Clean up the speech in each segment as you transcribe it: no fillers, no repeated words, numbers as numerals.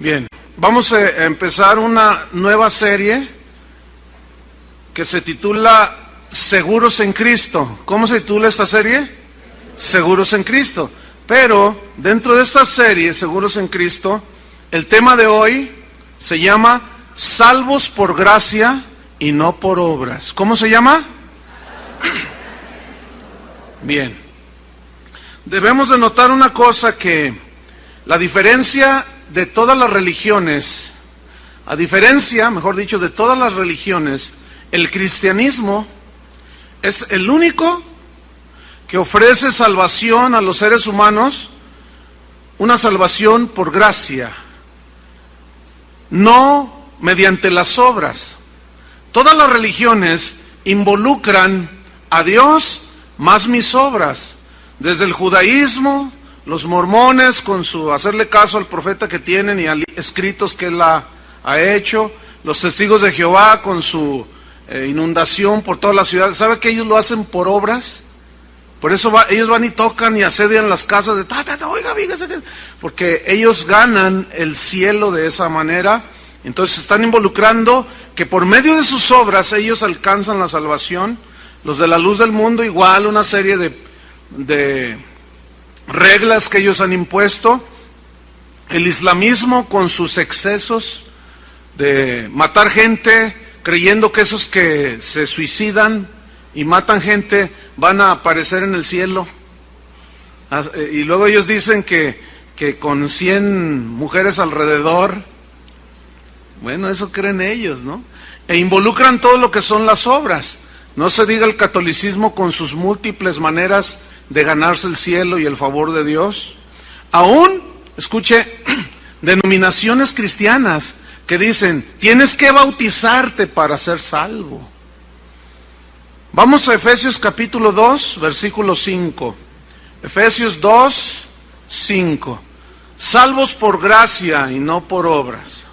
Bien, vamos a empezar una nueva serie que se titula Seguros en Cristo. ¿Cómo se titula esta serie? Seguros en Cristo. Pero dentro de esta serie, Seguros en Cristo, el tema de hoy se llama Salvos por gracia y no por obras. ¿Cómo se llama? Bien. Debemos de notar una cosa, que la diferencia de todas las religiones, a diferencia, mejor dicho, de todas las religiones, el cristianismo es el único que ofrece salvación a los seres humanos, una salvación por gracia, no mediante las obras. Todas las religiones involucran a Dios más mis obras, desde el judaísmo, los mormones con su hacerle caso al profeta que tienen y a escritos que él ha hecho, los testigos de Jehová con su inundación por toda la ciudad. ¿Sabe que ellos lo hacen por obras? Por eso ellos van y tocan y asedian las casas de oiga, fíjese, porque ellos ganan el cielo de esa manera. Entonces se están involucrando que por medio de sus obras ellos alcanzan la salvación. Los de la luz del mundo igual, una serie de reglas que ellos han impuesto. El islamismo con sus excesos de matar gente, creyendo que esos que se suicidan y matan gente van a aparecer en el cielo. Y luego ellos dicen que con 100 mujeres alrededor, bueno, eso creen ellos, ¿no? E involucran todo lo que son las obras. No se diga el catolicismo con sus múltiples maneras de ganarse el cielo y el favor de Dios. Aún, escuche, denominaciones cristianas que dicen, tienes que bautizarte para ser salvo. Vamos a Efesios capítulo 2, versículo 5. Efesios 2, 5. Salvos por gracia y no por obras.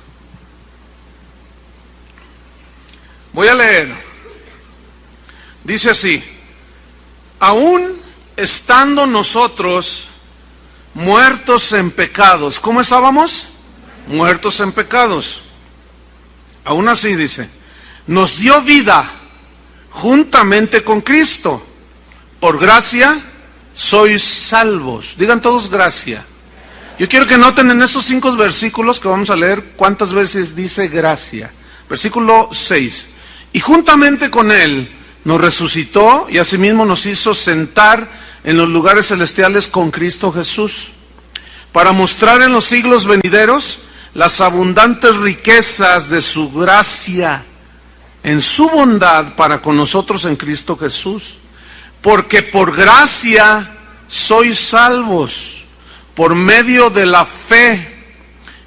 Voy a leer. Dice así: aún estando nosotros muertos en pecados. ¿Cómo estábamos? Muertos en pecados. Aún así dice, nos dio vida juntamente con Cristo. Por gracia sois salvos. Digan todos gracia. Yo quiero que noten en estos 5 versículos que vamos a leer cuántas veces dice gracia. Versículo 6. Y juntamente con Él nos resucitó y asimismo nos hizo sentar en los lugares celestiales con Cristo Jesús, para mostrar en los siglos venideros las abundantes riquezas de su gracia en su bondad para con nosotros en Cristo Jesús. Porque por gracia sois salvos por medio de la fe,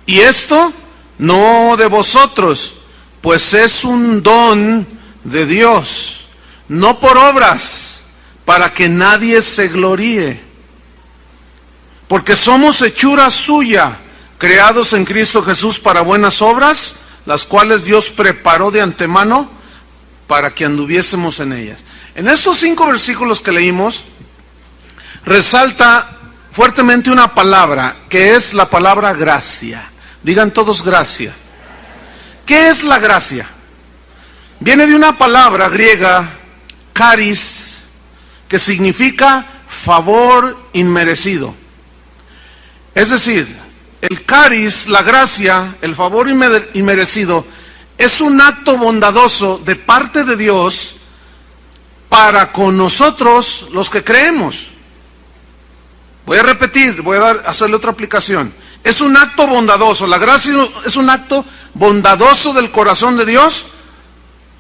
y esto no de vosotros, pues es un don de Dios, no por obras, para que nadie se gloríe. Porque somos hechura suya, creados en Cristo Jesús para buenas obras, las cuales Dios preparó de antemano para que anduviésemos en ellas. En estos 5 versículos que leímos, resalta fuertemente una palabra, que es la palabra gracia. Digan todos gracia. ¿Qué es la gracia? Viene de una palabra griega, charis, que significa favor inmerecido. Es decir, el charis, la gracia, el favor inmerecido, es un acto bondadoso de parte de Dios para con nosotros los que creemos. Voy a repetir, voy a hacerle otra aplicación. Es un acto bondadoso, la gracia es un acto bondadoso del corazón de Dios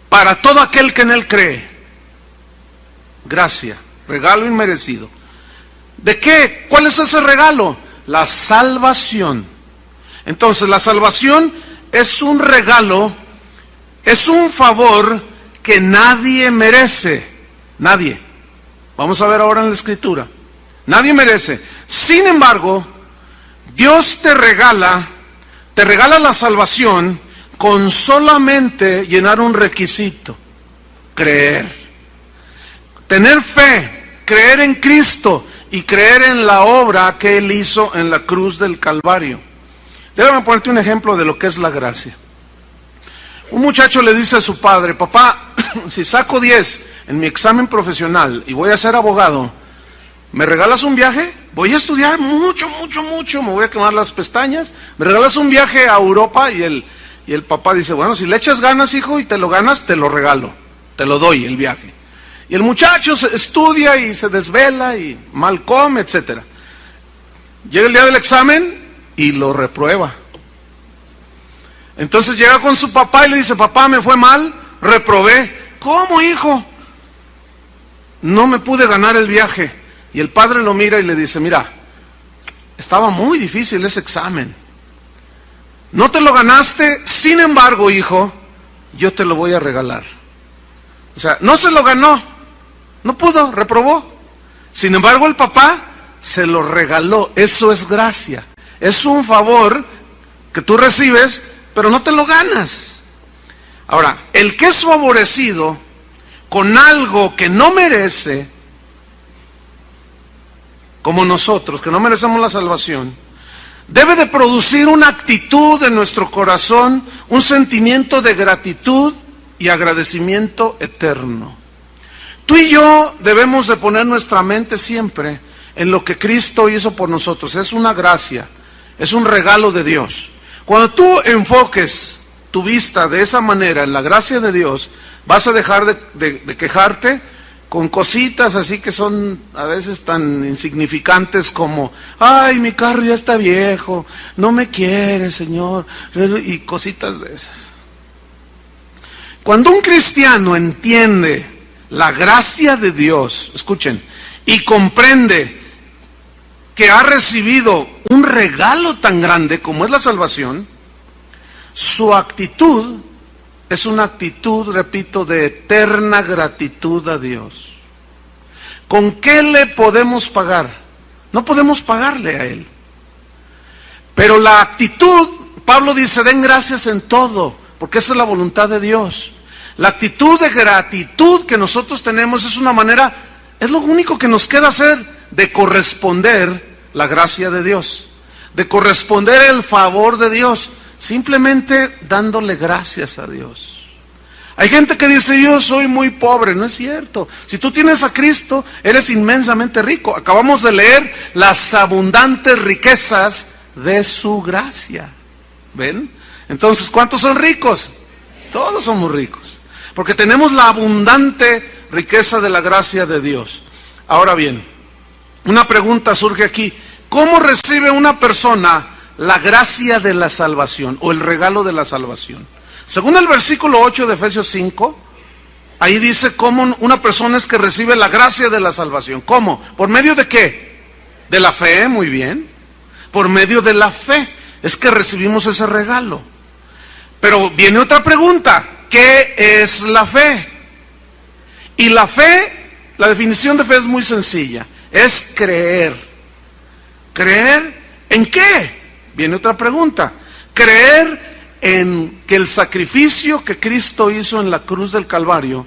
para todo aquel que en Él cree. Gracia, regalo inmerecido. ¿De qué? ¿Cuál es ese regalo? La salvación. Entonces, la salvación es un regalo, es un favor que nadie merece. Nadie. Vamos a ver ahora en la Escritura. Nadie merece. Sin embargo, Dios te regala la salvación con solamente llenar un requisito: creer. Tener fe, creer en Cristo y creer en la obra que Él hizo en la cruz del Calvario. Déjame ponerte un ejemplo de lo que es la gracia. Un muchacho le dice a su padre: papá, si saco 10 en mi examen profesional y voy a ser abogado, ¿me regalas un viaje? Voy a estudiar mucho, me voy a quemar las pestañas. ¿Me regalas un viaje a Europa? Y el papá dice: bueno, si le echas ganas, hijo, y te lo ganas, te lo regalo, te lo doy el viaje. Y el muchacho estudia y se desvela y mal come, etc. Llega el día del examen y lo reprueba. Entonces llega con su papá y le dice: papá, me fue mal, reprobé. ¿Cómo, hijo? No me pude ganar el viaje. Y el padre lo mira y le dice: mira, estaba muy difícil ese examen. No te lo ganaste, sin embargo, hijo, yo te lo voy a regalar. O sea, no se lo ganó, no pudo, reprobó. Sin embargo, el papá se lo regaló. Eso es gracia. Es un favor que tú recibes, pero no te lo ganas. Ahora, el que es favorecido con algo que no merece, como nosotros, que no merecemos la salvación, debe de producir una actitud en nuestro corazón, un sentimiento de gratitud y agradecimiento eterno. Tú y yo debemos de poner nuestra mente siempre en lo que Cristo hizo por nosotros. Es una gracia, es un regalo de Dios. Cuando tú enfoques tu vista de esa manera en la gracia de Dios, vas a dejar de quejarte con cositas así que son a veces tan insignificantes como: ay, mi carro ya está viejo, no me quiere, Señor, y cositas de esas. Cuando un cristiano entiende la gracia de Dios, escuchen, y comprende que ha recibido un regalo tan grande como es la salvación, su actitud es una actitud, repito, de eterna gratitud a Dios. ¿Con qué le podemos pagar? No podemos pagarle a Él. Pero la actitud, Pablo dice: den gracias en todo, porque esa es la voluntad de Dios. La actitud de gratitud que nosotros tenemos es una manera, es lo único que nos queda hacer, de corresponder la gracia de Dios, de corresponder el favor de Dios, simplemente dándole gracias a Dios. Hay gente que dice: yo soy muy pobre. No es cierto. Si tú tienes a Cristo, eres inmensamente rico. Acabamos de leer las abundantes riquezas de su gracia. ¿Ven? Entonces, ¿cuántos son ricos? Todos somos ricos, porque tenemos la abundante riqueza de la gracia de Dios. Ahora bien, una pregunta surge aquí: ¿cómo recibe una persona la gracia de la salvación o el regalo de la salvación? Según el versículo 8 de Efesios 5, ahí dice cómo una persona es que recibe la gracia de la salvación. ¿Cómo? ¿Por medio de qué? De la fe, muy bien. Por medio de la fe es que recibimos ese regalo. Pero viene otra pregunta: ¿qué es la fe? Y la fe, la definición de fe es muy sencilla: es creer. ¿Creer en qué? Viene otra pregunta: creer en que el sacrificio que Cristo hizo en la cruz del Calvario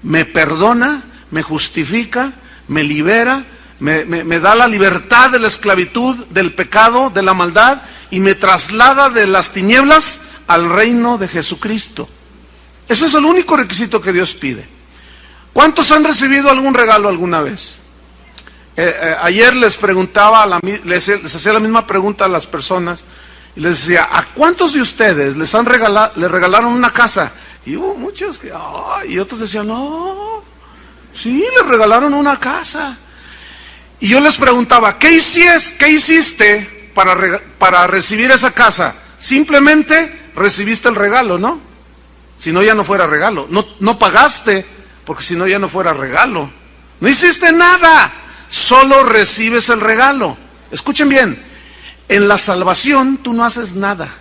me perdona, me justifica, me libera, me da la libertad de la esclavitud, del pecado, de la maldad, y me traslada de las tinieblas al reino de Jesucristo. Ese es el único requisito que Dios pide. ¿Cuántos han recibido algún regalo alguna vez? Ayer les preguntaba, les hacía la misma pregunta a las personas, y les decía: ¿a cuántos de ustedes les regalaron una casa? Y hubo muchos que, y otros decían: no, sí, les regalaron una casa. Y yo les preguntaba: ¿qué hiciste para recibir esa casa? Simplemente recibiste el regalo, ¿no? Si no, ya no fuera regalo. No pagaste, porque si no, ya no fuera regalo. No hiciste nada, solo recibes el regalo. Escuchen bien. En la salvación tú no haces nada,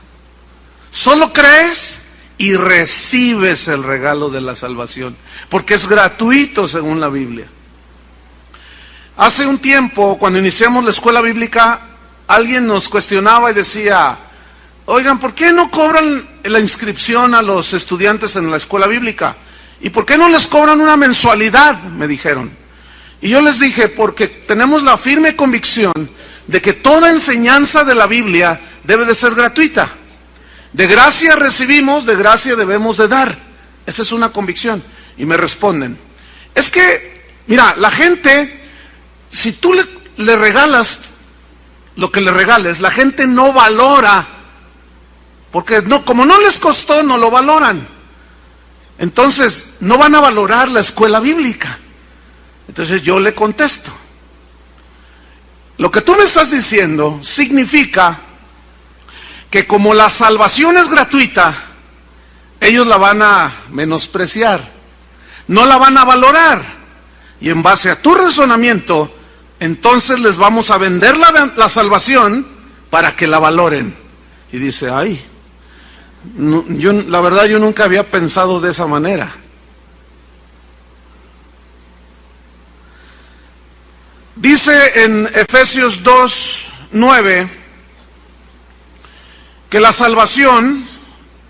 solo crees y recibes el regalo de la salvación, porque es gratuito según la Biblia. Hace un tiempo, cuando iniciamos la escuela bíblica, alguien nos cuestionaba y decía: oigan, ¿por qué no cobran la inscripción a los estudiantes en la escuela bíblica? ¿Y por qué no les cobran una mensualidad?, me dijeron. Y yo les dije: porque tenemos la firme convicción de que toda enseñanza de la Biblia debe de ser gratuita. De gracia recibimos, de gracia debemos de dar. Esa es una convicción. Y me responden, es que, mira, la gente, si tú le regalas lo que le regales, la gente no valora, porque no, como no les costó, no lo valoran. Entonces, no van a valorar la escuela bíblica. Entonces yo le contesto, lo que tú me estás diciendo significa que como la salvación es gratuita, ellos la van a menospreciar, no la van a valorar. Y en base a tu razonamiento, entonces les vamos a vender la salvación para que la valoren. Y dice, ay, no, la verdad yo nunca había pensado de esa manera. Dice en Efesios 2:9 que la salvación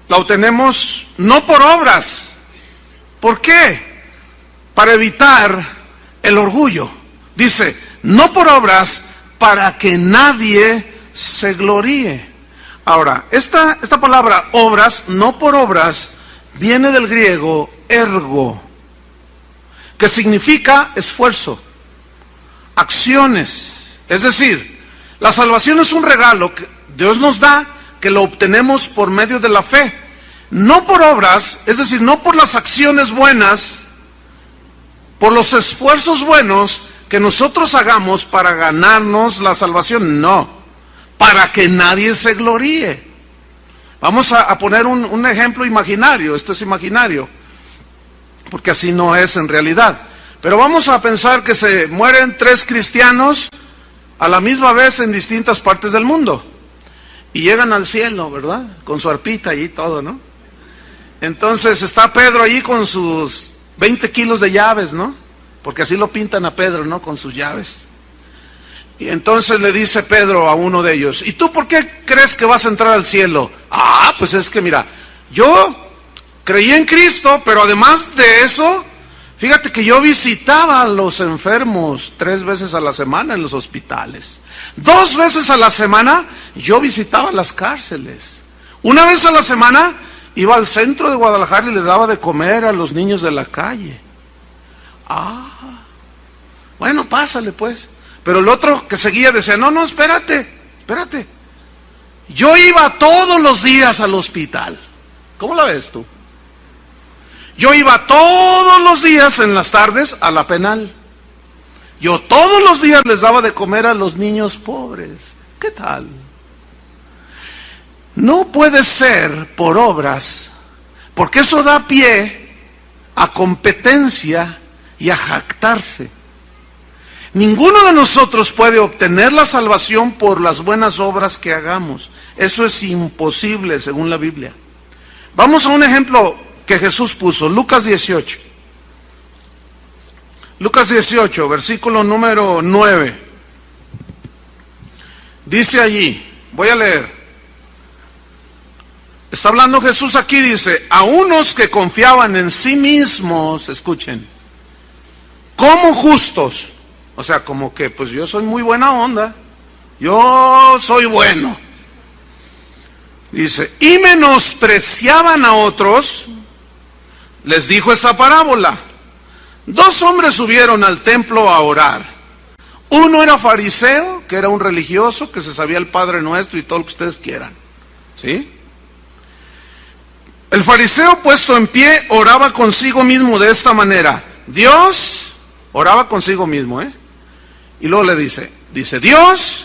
la obtenemos no por obras. ¿Por qué? Para evitar el orgullo. Dice, no por obras, para que nadie se gloríe. Ahora, esta palabra obras, no por obras, viene del griego ergo, que significa esfuerzo, acciones. Es decir, la salvación es un regalo que Dios nos da, que lo obtenemos por medio de la fe, no por obras, es decir, no por las acciones buenas, por los esfuerzos buenos que nosotros hagamos para ganarnos la salvación, no, para que nadie se gloríe. Vamos a poner un ejemplo imaginario, esto es imaginario, porque así no es en realidad. Pero vamos a pensar que se mueren 3 cristianos a la misma vez en distintas partes del mundo. Y llegan al cielo, ¿verdad? Con su arpita y todo, ¿no? Entonces está Pedro allí con sus 20 kilos de llaves, ¿no? Porque así lo pintan a Pedro, ¿no? Con sus llaves. Y entonces le dice Pedro a uno de ellos, ¿y tú por qué crees que vas a entrar al cielo? Ah, pues es que mira, yo creí en Cristo, pero además de eso, fíjate que yo visitaba a los enfermos 3 veces a la semana en los hospitales. 2 veces a la semana yo visitaba las cárceles. 1 vez a la semana iba al centro de Guadalajara y le daba de comer a los niños de la calle. Ah, bueno, pásale pues. Pero el otro que seguía decía, no, espérate. Yo iba todos los días al hospital. ¿Cómo la ves tú? Yo iba todos los días en las tardes a la penal. Yo todos los días les daba de comer a los niños pobres. ¿Qué tal? No puede ser por obras, porque eso da pie a competencia y a jactarse. Ninguno de nosotros puede obtener la salvación por las buenas obras que hagamos. Eso es imposible según la Biblia. Vamos a un ejemplo que Jesús puso, Lucas 18. Lucas 18, versículo número 9. Dice allí, voy a leer. Está hablando Jesús aquí, dice, a unos que confiaban en sí mismos, escuchen, como justos. O sea, como que, pues yo soy muy buena onda, yo soy bueno. Dice, y menospreciaban a otros, les dijo esta parábola. 2 hombres subieron al templo a orar. Uno era fariseo, que era un religioso, que se sabía el Padre Nuestro y todo lo que ustedes quieran. ¿Sí? El fariseo puesto en pie oraba consigo mismo de esta manera. Dios, oraba consigo mismo, y luego le dice, Dios,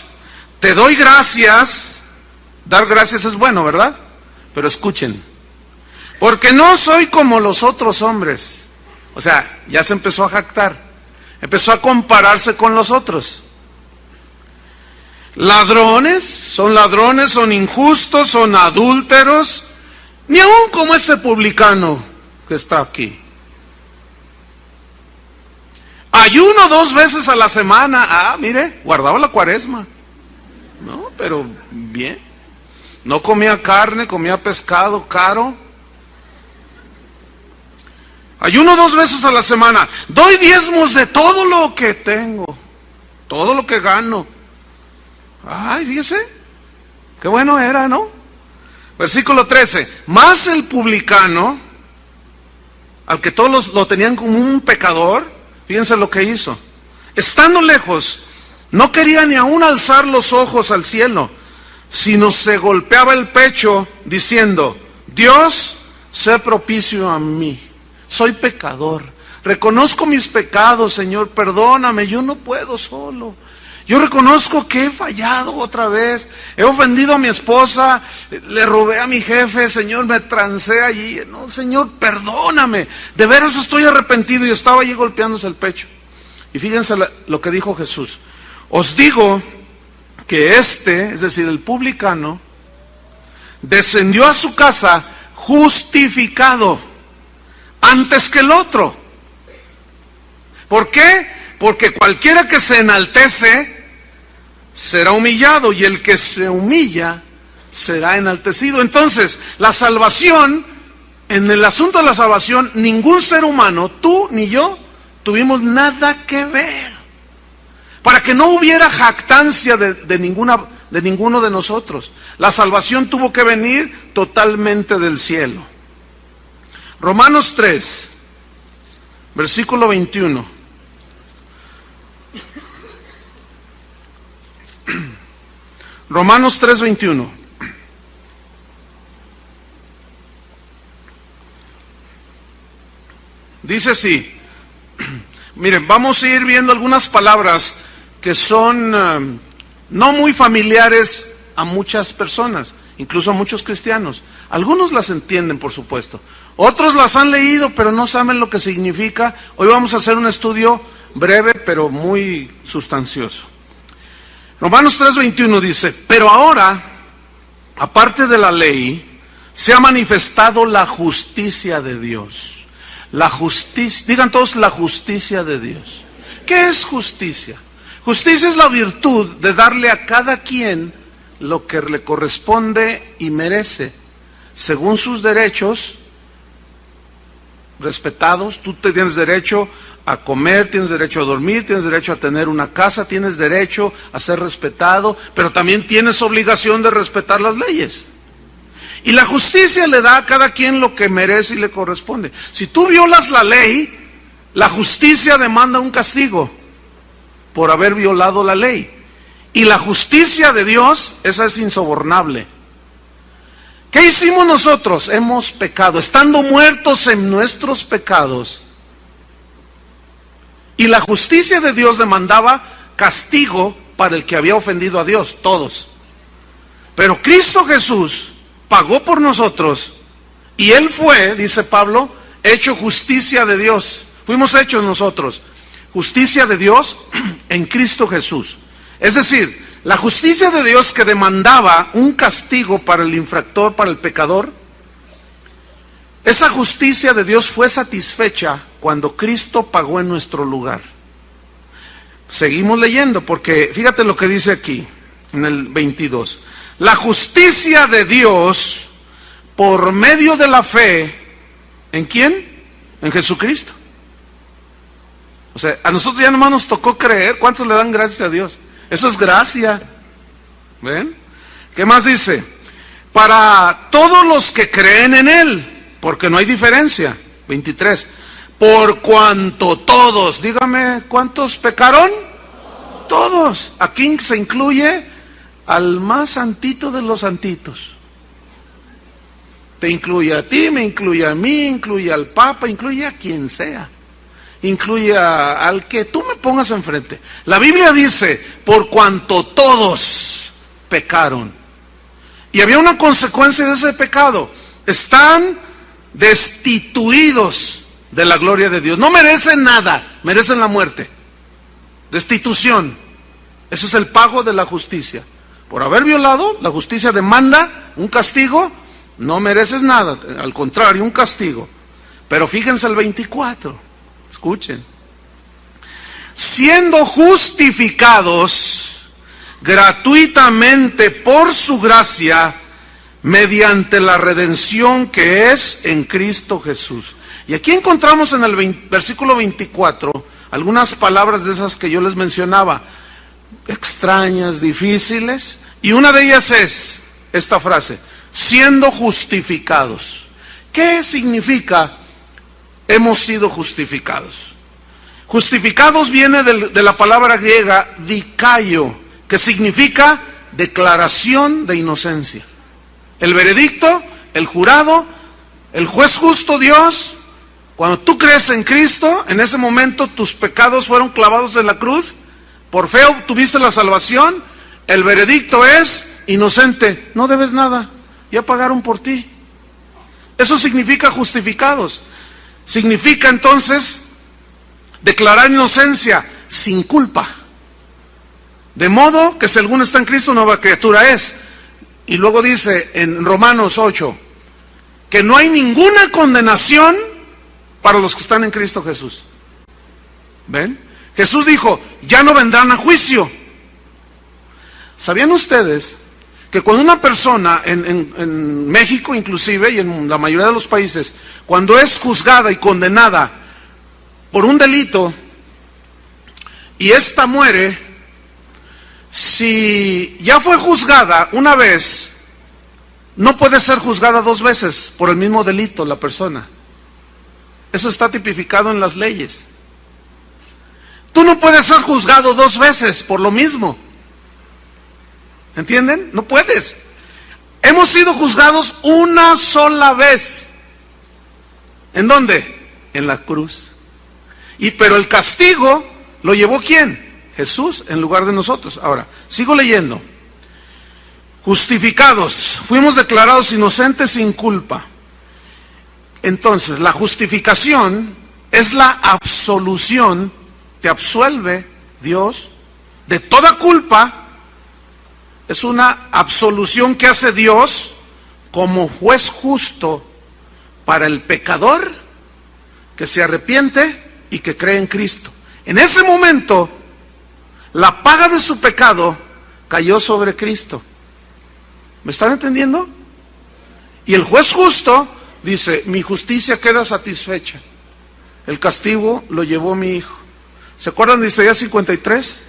te doy gracias. Dar gracias es bueno, ¿verdad? Pero escuchen, porque no soy como los otros hombres. O sea, ya se empezó a jactar, empezó a compararse con los otros. Ladrones, son injustos, son adúlteros, ni aun como este publicano que está aquí. Ayuno 2 veces a la semana. Ah, mire, guardaba la cuaresma. No, pero bien. No comía carne, comía pescado caro. Ayuno 2 veces a la semana. Doy diezmos de todo lo que tengo, todo lo que gano. Ay, fíjese, Qué bueno era, ¿no? Versículo 13. Mas el publicano, al que todos lo tenían como un pecador, fíjense lo que hizo. Estando lejos, no quería ni aún alzar los ojos al cielo, sino se golpeaba el pecho diciendo: Dios, sé propicio a mí. Soy pecador. Reconozco mis pecados, Señor, perdóname, yo no puedo solo. Yo reconozco que he fallado otra vez, he ofendido a mi esposa, le robé a mi jefe, Señor, me trancé allí. No, Señor, perdóname, de veras estoy arrepentido. Y estaba allí golpeándose el pecho. Y fíjense lo que dijo Jesús: os digo que es decir, el publicano, descendió a su casa justificado antes que el otro. ¿Por qué? Porque cualquiera que se enaltece será humillado, y el que se humilla será enaltecido. Entonces, la salvación, en el asunto de la salvación, ningún ser humano, tú ni yo, tuvimos nada que ver. Para que no hubiera jactancia de ninguno de nosotros. La salvación tuvo que venir totalmente del cielo. Romanos 3, versículo 21. Romanos 3, 21. Dice así. Miren, vamos a ir viendo algunas palabras que son no muy familiares a muchas personas, incluso a muchos cristianos. Algunos las entienden, por supuesto. Otros las han leído, pero no saben lo que significa. Hoy vamos a hacer un estudio breve, pero muy sustancioso. Romanos 3:21 dice: pero ahora, aparte de la ley, se ha manifestado la justicia de Dios. La justicia, digan todos, la justicia de Dios. ¿Qué es justicia? Justicia es la virtud de darle a cada quien lo que le corresponde y merece, según sus derechos respetados. Tú tienes derecho a comer, tienes derecho a dormir, tienes derecho a tener una casa, tienes derecho a ser respetado, pero también tienes obligación de respetar las leyes. Y la justicia le da a cada quien lo que merece y le corresponde. Si tú violas la ley, la justicia demanda un castigo por haber violado la ley. Y la justicia de Dios, esa es insobornable. ¿Qué hicimos nosotros? Hemos pecado, estando muertos en nuestros pecados. Y la justicia de Dios demandaba castigo para el que había ofendido a Dios, todos. Pero Cristo Jesús pagó por nosotros, y Él fue, dice Pablo, hecho justicia de Dios. Fuimos hechos nosotros justicia de Dios en Cristo Jesús. Es decir, la justicia de Dios que demandaba un castigo para el infractor, para el pecador, esa justicia de Dios fue satisfecha cuando Cristo pagó en nuestro lugar. Seguimos leyendo, porque fíjate lo que dice aquí, en el 22. La justicia de Dios por medio de la fe, ¿en quién? En Jesucristo. O sea, a nosotros ya nomás nos tocó creer. ¿Cuántos le dan gracias a Dios? Eso es gracia. ¿Ven? ¿Qué más dice? Para todos los que creen en Él, porque no hay diferencia. 23. Por cuanto todos, dígame, ¿cuántos pecaron? Todos. Aquí se incluye al más santito de los santitos. Te incluye a ti, me incluye a mí, incluye al Papa, incluye a quien sea. Incluye al que tú me pongas enfrente. La Biblia dice, por cuanto todos pecaron. Y había una consecuencia de ese pecado. Están destituidos de la gloria de Dios. No merecen nada, merecen la muerte. Destitución. Ese es el pago de la justicia. Por haber violado, la justicia demanda un castigo. No mereces nada, al contrario, un castigo. Pero fíjense el 24. Escuchen. Siendo justificados gratuitamente por su gracia, mediante la redención que es en Cristo Jesús. Y aquí encontramos en el versículo 24 algunas palabras de esas que yo les mencionaba, extrañas, difíciles, y una de ellas es esta frase, siendo justificados. ¿Qué significa hemos sido justificados? Justificados viene de la palabra griega dikaio, que significa declaración de inocencia. El veredicto, el jurado, el juez justo Dios, cuando tú crees en Cristo, en ese momento tus pecados fueron clavados en la cruz, por fe obtuviste la salvación, el veredicto es inocente, no debes nada, ya pagaron por ti. Eso significa justificados. Significa entonces declarar inocencia sin culpa. De modo que si alguno está en Cristo, nueva criatura es. Y luego dice en Romanos 8, que no hay ninguna condenación para los que están en Cristo Jesús. ¿Ven? Jesús dijo, ya no vendrán a juicio. ¿Sabían ustedes que cuando una persona, en México inclusive, y en la mayoría de los países, cuando es juzgada y condenada por un delito, y ésta muere, si ya fue juzgada una vez, no puede ser juzgada dos veces por el mismo delito la persona? Eso está tipificado en las leyes. Tú no puedes ser juzgado dos veces por lo mismo. ¿Entienden? No puedes. Hemos sido juzgados una sola vez. ¿En dónde? En la cruz. Pero el castigo lo llevó ¿quién? Jesús en lugar de nosotros. Ahora, sigo leyendo. Justificados, fuimos declarados inocentes sin culpa. Entonces, la justificación es la absolución, te absuelve Dios de toda culpa. Es una absolución que hace Dios como juez justo para el pecador que se arrepiente y que cree en Cristo. En ese momento, la paga de su pecado cayó sobre Cristo. ¿Me están entendiendo? Y el juez justo dice, mi justicia queda satisfecha. El castigo lo llevó mi hijo. ¿Se acuerdan de Isaías 53?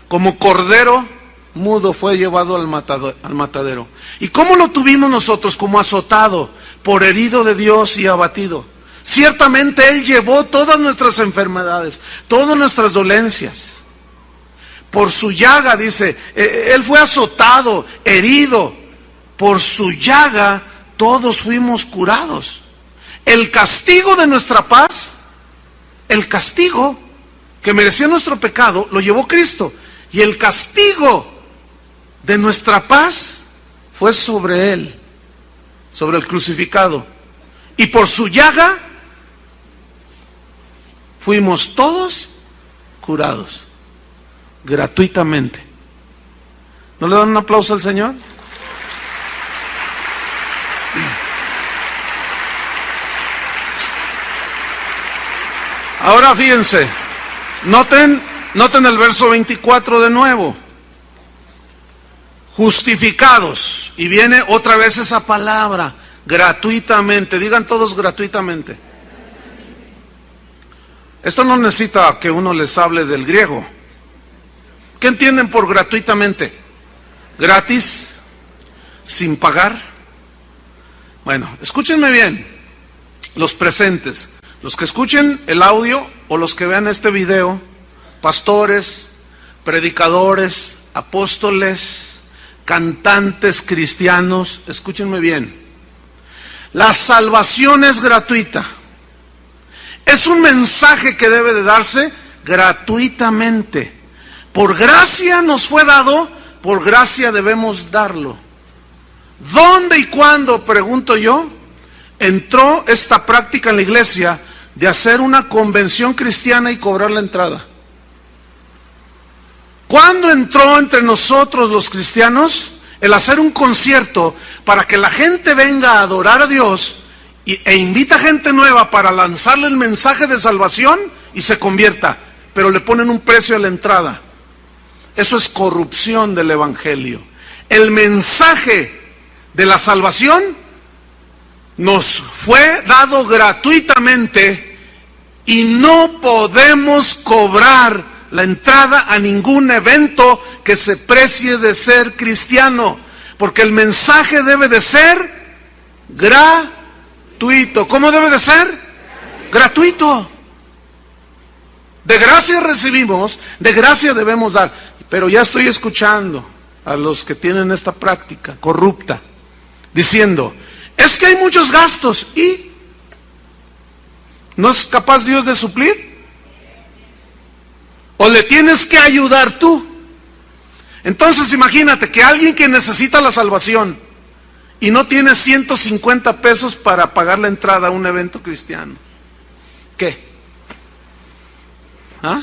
Como cordero mudo fue llevado al matadero. ¿Y cómo lo tuvimos nosotros? Como azotado, por herido de Dios y abatido. Ciertamente Él llevó todas nuestras enfermedades, todas nuestras dolencias. Por su llaga, dice, Él fue azotado, herido. Por su llaga todos fuimos curados. El castigo de nuestra paz, el castigo que merecía nuestro pecado, lo llevó Cristo. Y el castigo de nuestra paz fue sobre Él, sobre el crucificado. Y por su llaga fuimos todos curados, gratuitamente. ¿No le dan un aplauso al Señor? Ahora fíjense, noten el verso 24 de nuevo. Justificados, y viene otra vez esa palabra, gratuitamente. Digan todos gratuitamente. Esto no necesita que uno les hable del griego. ¿Qué entienden por gratuitamente? Gratis, sin pagar. Bueno, escúchenme bien, los presentes, los que escuchen el audio o los que vean este video, pastores, predicadores, apóstoles, cantantes cristianos, escúchenme bien. La salvación es gratuita. Es un mensaje que debe de darse gratuitamente. Por gracia nos fue dado, por gracia debemos darlo. ¿Dónde y cuándo, pregunto yo, entró esta práctica en la iglesia de hacer una convención cristiana y cobrar la entrada? ¿Cuándo entró entre nosotros los cristianos el hacer un concierto para que la gente venga a adorar a Dios e invita gente nueva para lanzarle el mensaje de salvación y se convierta, pero le ponen un precio a la entrada? Eso es corrupción del evangelio. El mensaje de la salvación nos fue dado gratuitamente y no podemos cobrar la entrada a ningún evento que se precie de ser cristiano. Porque el mensaje debe de ser gratuito. ¿Cómo debe de ser? Gratuito. De gracia recibimos, de gracia debemos dar. Pero ya estoy escuchando a los que tienen esta práctica corrupta, diciendo, es que hay muchos gastos, ¿y no es capaz Dios de suplir? ¿O le tienes que ayudar tú? Entonces imagínate que alguien que necesita la salvación y no tiene 150 pesos para pagar la entrada a un evento cristiano, ¿qué? ¿Ah?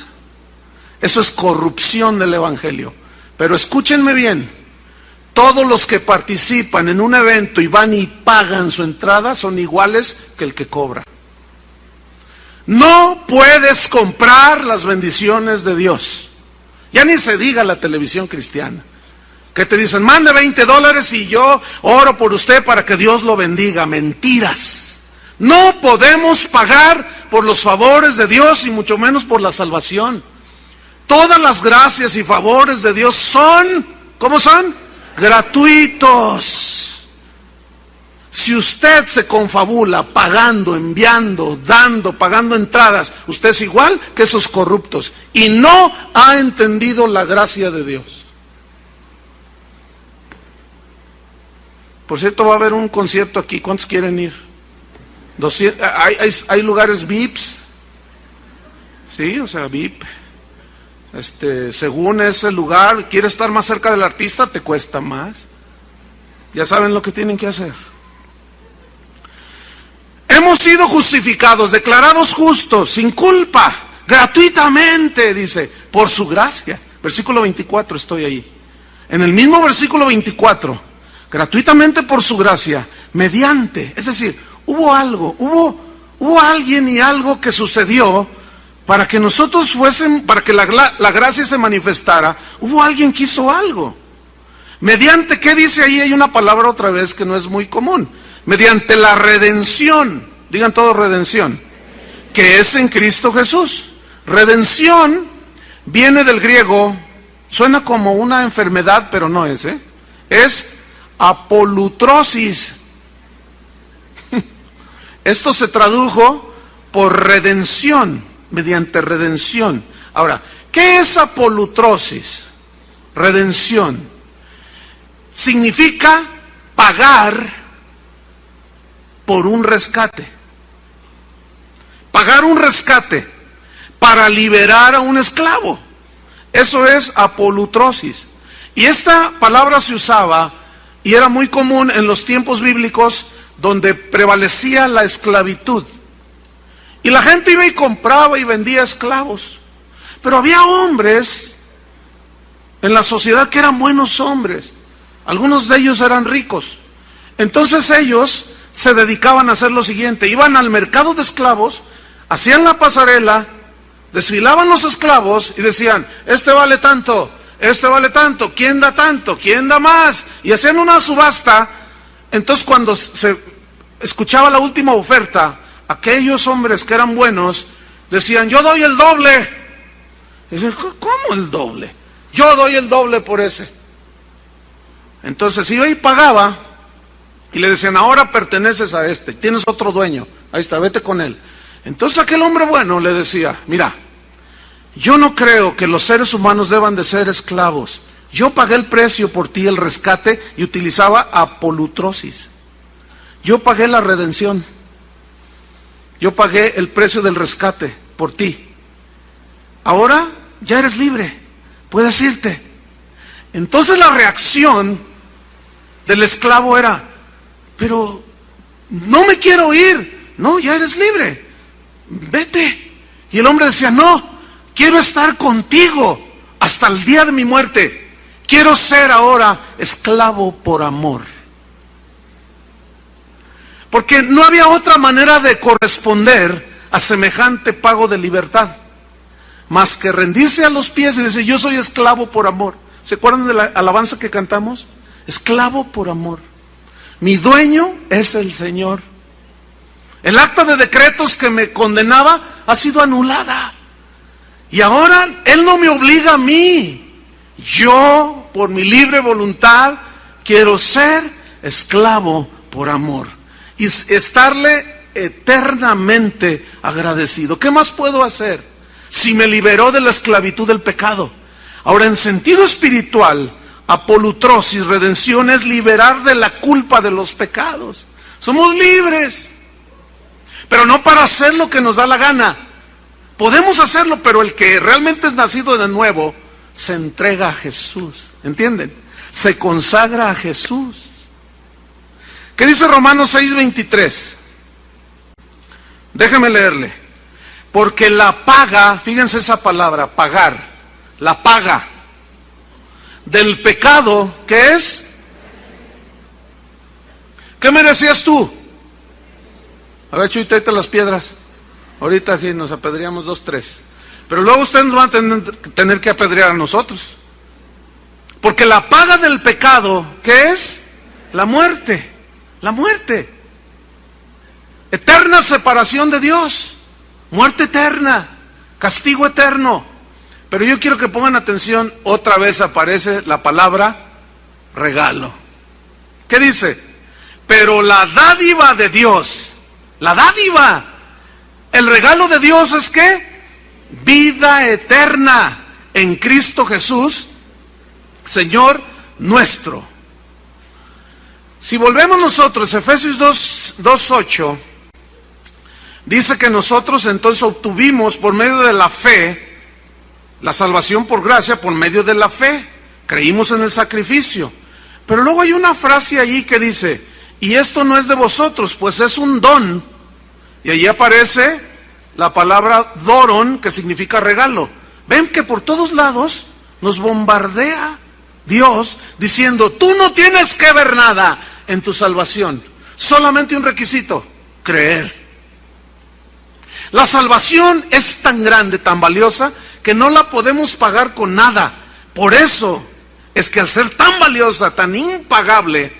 Eso es corrupción del evangelio. Pero escúchenme bien, todos los que participan en un evento y van y pagan su entrada son iguales que el que cobra. No puedes comprar las bendiciones de Dios. Ya ni se diga la televisión cristiana, que te dicen, mande $20 y yo oro por usted para que Dios lo bendiga. Mentiras. No podemos pagar por los favores de Dios y mucho menos por la salvación. Todas las gracias y favores de Dios son, ¿cómo son? Gratuitos. Si usted se confabula pagando, enviando, dando, pagando entradas, usted es igual que esos corruptos y no ha entendido la gracia de Dios. Por cierto, va a haber un concierto aquí. ¿Cuántos quieren ir? 200, hay lugares VIPs. Sí, o sea, VIP. Según ese lugar, quieres estar más cerca del artista, te cuesta más. Ya saben lo que tienen que hacer. Hemos sido justificados, declarados justos, sin culpa, gratuitamente, dice, por su gracia. Versículo 24, estoy ahí. En el mismo versículo 24, gratuitamente por su gracia, mediante, es decir, hubo algo, hubo alguien y algo que sucedió para que nosotros fuesen, para que la gracia se manifestara. Hubo alguien que hizo algo. Mediante, ¿qué dice ahí? Hay una palabra otra vez que no es muy común. Mediante la redención, digan todos redención, que es en Cristo Jesús. Redención viene del griego, suena como una enfermedad, pero no es, es apolutrosis. Esto se tradujo por redención, mediante redención. Ahora, ¿qué es apolutrosis? Redención. Significa pagar por un rescate. Pagar un rescate para liberar a un esclavo. Eso es apolutrosis. Y esta palabra se usaba y era muy común en los tiempos bíblicos donde prevalecía la esclavitud. Y la gente iba y compraba y vendía esclavos. Pero había hombres en la sociedad que eran buenos hombres. Algunos de ellos eran ricos. Entonces ellos se dedicaban a hacer lo siguiente: iban al mercado de esclavos, hacían la pasarela, desfilaban los esclavos y decían, este vale tanto, ¿quién da tanto? ¿Quién da más? Y hacían una subasta. Entonces cuando se escuchaba la última oferta, aquellos hombres que eran buenos decían, yo doy el doble. Y decían, ¿cómo el doble? Yo doy el doble por ese. Entonces iba y pagaba y le decían, ahora perteneces a este, tienes otro dueño, ahí está, vete con él. Entonces aquel hombre bueno le decía, mira, yo no creo que los seres humanos deban de ser esclavos. Yo pagué el precio por ti, el rescate, y utilizaba apolutrosis. Yo pagué la redención. Yo pagué el precio del rescate por ti. Ahora ya eres libre, puedes irte. Entonces la reacción del esclavo era, pero no me quiero ir. No, ya eres libre, vete. Y el hombre decía, no, quiero estar contigo hasta el día de mi muerte. Quiero ser ahora esclavo por amor. Porque no había otra manera de corresponder a semejante pago de libertad, más que rendirse a los pies y decir, yo soy esclavo por amor. ¿Se acuerdan de la alabanza que cantamos? Esclavo por amor. Mi dueño es el Señor. El acta de decretos que me condenaba ha sido anulada. Y ahora Él no me obliga a mí. Yo, por mi libre voluntad, quiero ser esclavo por amor y estarle eternamente agradecido. ¿Qué más puedo hacer si me liberó de la esclavitud del pecado? Ahora, en sentido espiritual, apolutrosis, redención, es liberar de la culpa de los pecados. Somos libres, pero no para hacer lo que nos da la gana. Podemos hacerlo, pero el que realmente es nacido de nuevo se entrega a Jesús. ¿Entienden? Se consagra a Jesús. ¿Qué dice Romanos 6:23? Déjeme leerle. Porque la paga, fíjense esa palabra, pagar, la paga del pecado, ¿qué es? ¿Qué merecías tú? A ver, Chuy, tráete las piedras. Ahorita aquí nos apedreamos 2, 3. Pero luego ustedes nos van a tener que apedrear a nosotros. Porque la paga del pecado, ¿qué es? La muerte. La muerte. Eterna separación de Dios. Muerte eterna. Castigo eterno. Pero yo quiero que pongan atención, otra vez aparece la palabra regalo. ¿Qué dice? Pero la dádiva de Dios, la dádiva, el regalo de Dios es ¿qué? Vida eterna en Cristo Jesús, Señor nuestro. Si volvemos nosotros, Efesios 2:8, dice que nosotros entonces obtuvimos por medio de la fe, la salvación por gracia por medio de la fe. Creímos en el sacrificio. Pero luego hay una frase allí que dice, y esto no es de vosotros, pues es un don. Y allí aparece la palabra doron, que significa regalo. Ven que por todos lados nos bombardea Dios diciendo, tú no tienes que ver nada en tu salvación. Solamente un requisito, creer. La salvación es tan grande, tan valiosa, que no la podemos pagar con nada. Por eso es que al ser tan valiosa, tan impagable,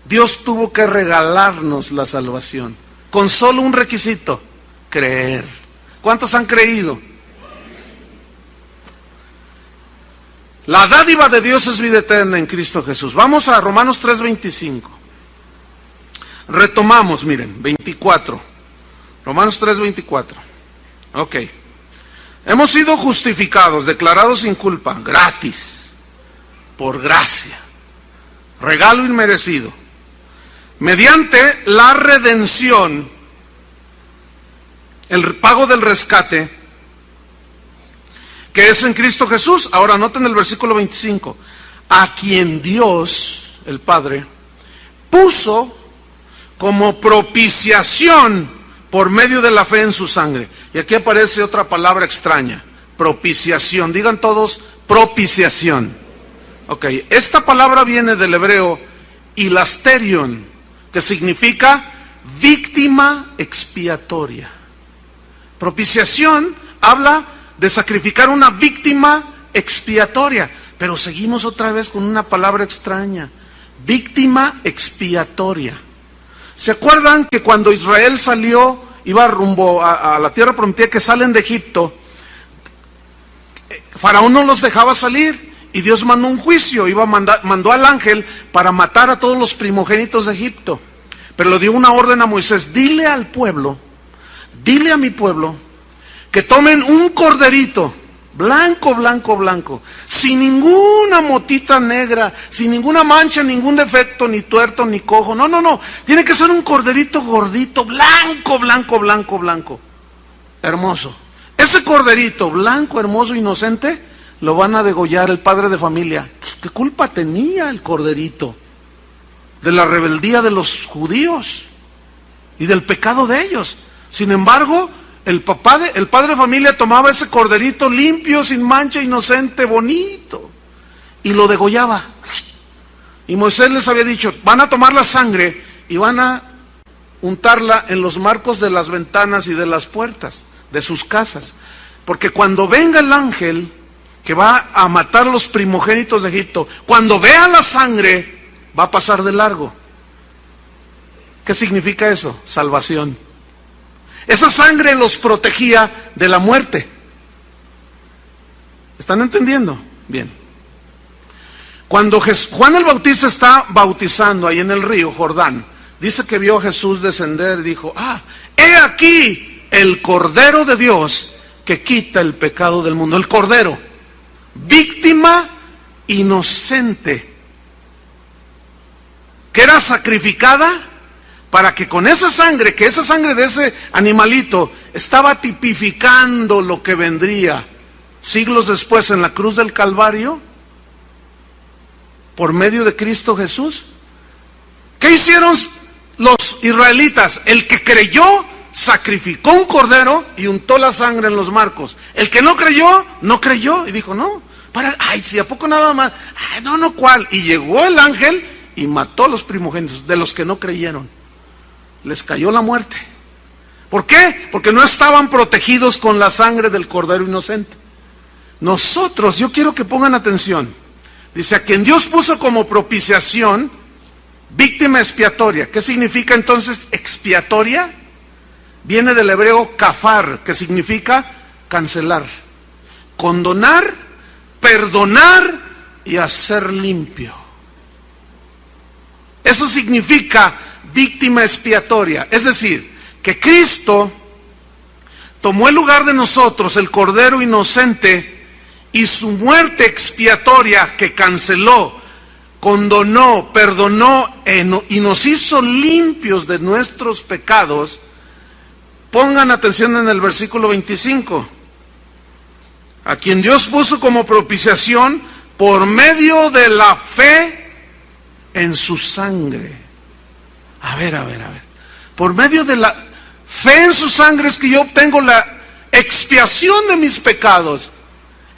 Dios tuvo que regalarnos la salvación. Con solo un requisito, creer. ¿Cuántos han creído? La dádiva de Dios es vida eterna en Cristo Jesús. Vamos a Romanos 3:25. Retomamos, miren, 24. Romanos 3:24. Ok. Hemos sido justificados, declarados sin culpa, gratis, por gracia, regalo inmerecido, mediante la redención, el pago del rescate, que es en Cristo Jesús. Ahora noten el versículo 25, a quien Dios, el Padre, puso como propiciación por medio de la fe en su sangre. Y aquí aparece otra palabra extraña, propiciación. Digan todos, propiciación. Ok, esta palabra viene del hebreo hilasterion, que significa víctima expiatoria. Propiciación habla de sacrificar una víctima expiatoria, pero seguimos otra vez con una palabra extraña, víctima expiatoria. ¿Se acuerdan que cuando Israel salió, iba rumbo a la tierra prometida, que salen de Egipto, Faraón no los dejaba salir y Dios mandó un juicio, mandó al ángel para matar a todos los primogénitos de Egipto, pero le dio una orden a Moisés, dile al pueblo, dile a mi pueblo que tomen un corderito blanco, blanco, blanco, sin ninguna motita negra, sin ninguna mancha, ningún defecto, ni tuerto, ni cojo, no, tiene que ser un corderito gordito, blanco, blanco, blanco, blanco, hermoso. Ese corderito blanco, hermoso, inocente, lo van a degollar el padre de familia. ¿Qué culpa tenía el corderito de la rebeldía de los judíos y del pecado de ellos? Sin embargo, el padre de familia tomaba ese corderito limpio, sin mancha, inocente, bonito, y lo degollaba. Y Moisés les había dicho, van a tomar la sangre y van a untarla en los marcos de las ventanas y de las puertas de sus casas, porque cuando venga el ángel que va a matar a los primogénitos de Egipto, cuando vea la sangre, va a pasar de largo. ¿Qué significa eso? Salvación. Esa sangre los protegía de la muerte. ¿Están entendiendo? Bien. Cuando Juan el Bautista está bautizando ahí en el río Jordán, dice que vio a Jesús descender y dijo, he aquí el Cordero de Dios que quita el pecado del mundo. El Cordero, víctima inocente, que era sacrificada para que con esa sangre, que esa sangre de ese animalito estaba tipificando lo que vendría siglos después en la cruz del Calvario, por medio de Cristo Jesús. ¿Qué hicieron los israelitas? El que creyó sacrificó un cordero y untó la sangre en los marcos. El que no creyó, no creyó y dijo, no, si a poco nada más, no, ¿cuál? Y llegó el ángel y mató a los primogénitos de los que no creyeron. Les cayó la muerte. ¿Por qué? Porque no estaban protegidos con la sangre del cordero inocente. Nosotros, yo quiero que pongan atención, dice, a quien Dios puso como propiciación, víctima expiatoria. ¿Qué significa entonces expiatoria? Viene del hebreo kafar, que significa cancelar, condonar, perdonar y hacer limpio. Eso significa víctima expiatoria. Es decir, que Cristo tomó el lugar de nosotros, el Cordero inocente, y su muerte expiatoria que canceló, condonó, perdonó y nos hizo limpios de nuestros pecados. Pongan atención en el versículo 25. A quien Dios puso como propiciación por medio de la fe en su sangre. A ver. Por medio de la fe en su sangre es que yo obtengo la expiación de mis pecados.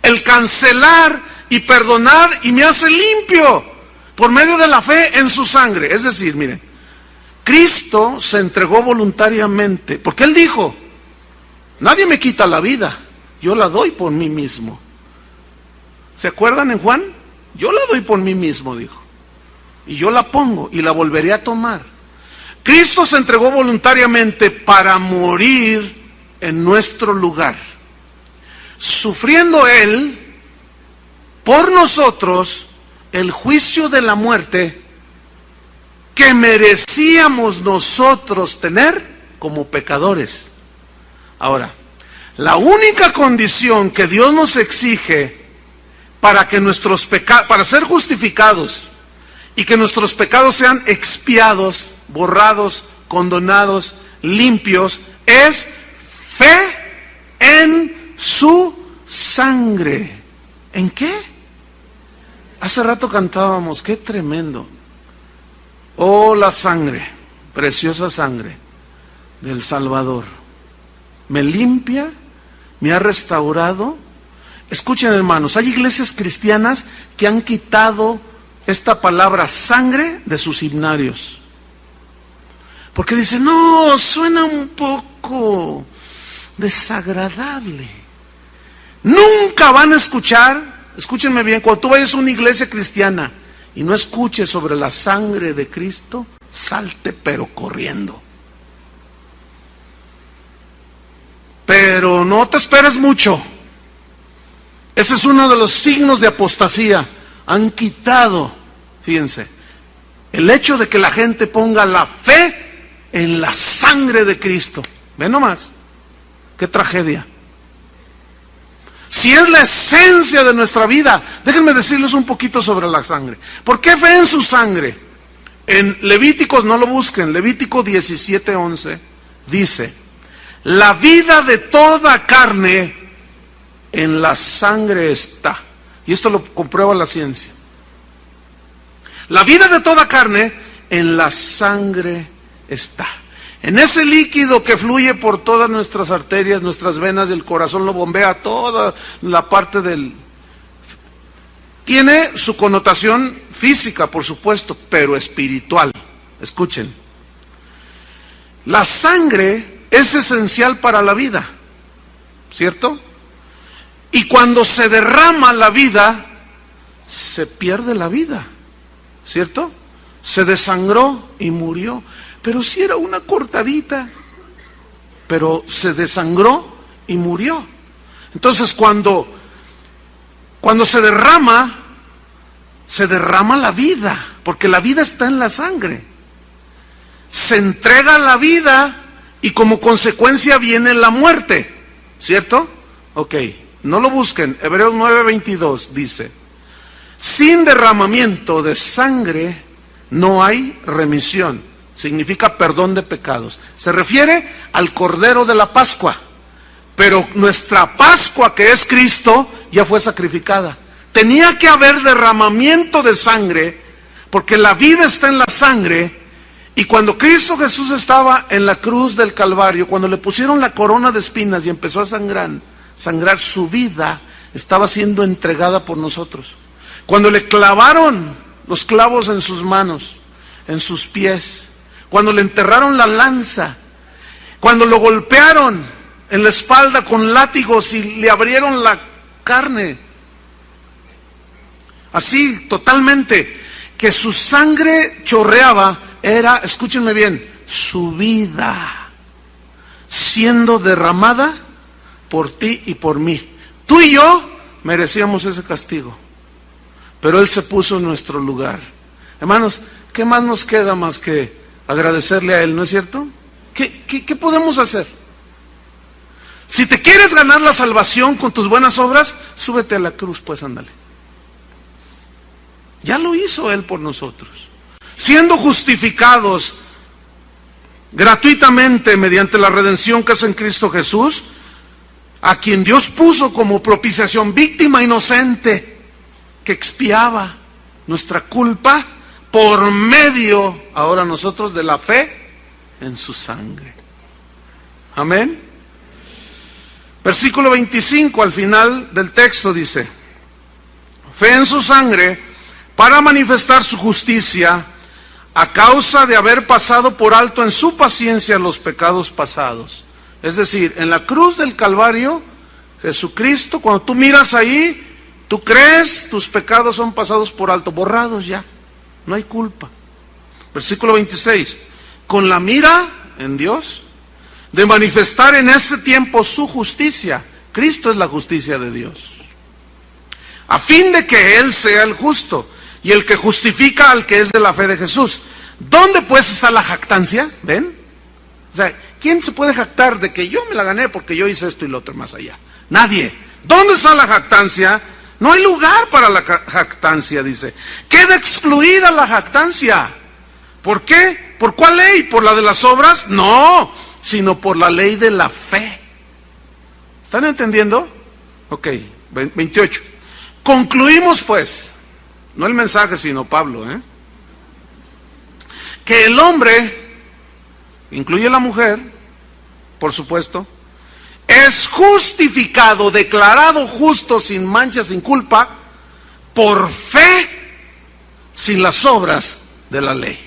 El cancelar y perdonar y me hace limpio. Por medio de la fe en su sangre. Es decir, miren, Cristo se entregó voluntariamente, porque Él dijo, nadie me quita la vida, yo la doy por mí mismo. ¿Se acuerdan en Juan? Yo la doy por mí mismo, dijo. Y yo la pongo y la volveré a tomar. Cristo se entregó voluntariamente para morir en nuestro lugar. Sufriendo Él por nosotros el juicio de la muerte que merecíamos nosotros tener como pecadores. Ahora, la única condición que Dios nos exige para que nuestros pecados, para ser justificados y que nuestros pecados sean expiados, borrados, condonados, limpios, es fe en su sangre. ¿En qué? Hace rato cantábamos, qué tremendo. Oh, la sangre, preciosa sangre del Salvador. Me limpia, me ha restaurado. Escuchen, hermanos, hay iglesias cristianas que han quitado esta palabra sangre de sus himnarios. Porque dicen, no, suena un poco desagradable. Nunca van a escuchar, escúchenme bien, cuando tú vayas a una iglesia cristiana y no escuches sobre la sangre de Cristo, salte pero corriendo. Pero no te esperes mucho. Ese es uno de los signos de apostasía. Han quitado, fíjense, el hecho de que la gente ponga la fe en la sangre de Cristo. Ven nomás, qué tragedia. Si es la esencia de nuestra vida, déjenme decirles un poquito sobre la sangre. ¿Por qué fe en su sangre? En Levíticos, no lo busquen, Levítico 17:11 dice, la vida de toda carne en la sangre está. Y esto lo comprueba la ciencia. La vida de toda carne en la sangre está. En ese líquido que fluye por todas nuestras arterias, nuestras venas, el corazón lo bombea toda la parte del... Tiene su connotación física, por supuesto, pero espiritual. Escuchen. La sangre es esencial para la vida, ¿cierto? Y cuando se derrama la vida, se pierde la vida, ¿cierto? Se desangró y murió. Pero si era una cortadita, pero se desangró y murió. Entonces cuando se derrama, se derrama la vida, porque la vida está en la sangre. Se entrega la vida y como consecuencia viene la muerte, ¿cierto? Ok, no lo busquen. Hebreos 9:22 dice: sin derramamiento de sangre no hay remisión. Significa perdón de pecados. Se refiere al Cordero de la Pascua. Pero nuestra Pascua, que es Cristo, ya fue sacrificada. Tenía que haber derramamiento de sangre, porque la vida está en la sangre. Y cuando Cristo Jesús estaba en la cruz del Calvario, cuando le pusieron la corona de espinas y empezó a sangrar, su vida estaba siendo entregada por nosotros. Cuando le clavaron los clavos en sus manos, en sus pies, cuando le enterraron la lanza, cuando lo golpearon en la espalda con látigos y le abrieron la carne, así totalmente, que su sangre chorreaba, era, escúchenme bien, su vida siendo derramada por ti y por mí. Tú y yo merecíamos ese castigo, pero Él se puso en nuestro lugar. Hermanos, ¿qué más nos queda más que agradecerle a Él, no es cierto? ¿Qué podemos hacer? Si te quieres ganar la salvación con tus buenas obras, súbete a la cruz, pues ándale. Ya lo hizo Él por nosotros. Siendo justificados gratuitamente mediante la redención que es en Cristo Jesús, a quien Dios puso como propiciación, víctima inocente que expiaba nuestra culpa por medio, ahora nosotros, de la fe en su sangre. Amén. Versículo 25 al final del texto dice: fe en su sangre para manifestar su justicia, a causa de haber pasado por alto en su paciencia los pecados pasados. Es decir, en la cruz del Calvario, Jesucristo, cuando tú miras ahí, tú crees, tus pecados son pasados por alto, borrados ya, no hay culpa. Versículo 26, con la mira en Dios, de manifestar en ese tiempo su justicia. Cristo es la justicia de Dios, a fin de que Él sea el justo y el que justifica al que es de la fe de Jesús. ¿Dónde pues está la jactancia? ¿Ven? O sea, ¿quién se puede jactar de que yo me la gané porque yo hice esto y lo otro más allá? Nadie. ¿Dónde está la jactancia? No hay lugar para la jactancia, dice. Queda excluida la jactancia. ¿Por qué? ¿Por cuál ley? ¿Por la de las obras? No, sino por la ley de la fe. ¿Están entendiendo? Ok, 28. Concluimos pues, no el mensaje sino Pablo, que el hombre, incluye la mujer, por supuesto, es justificado, declarado justo, sin mancha, sin culpa, por fe, sin las obras de la ley.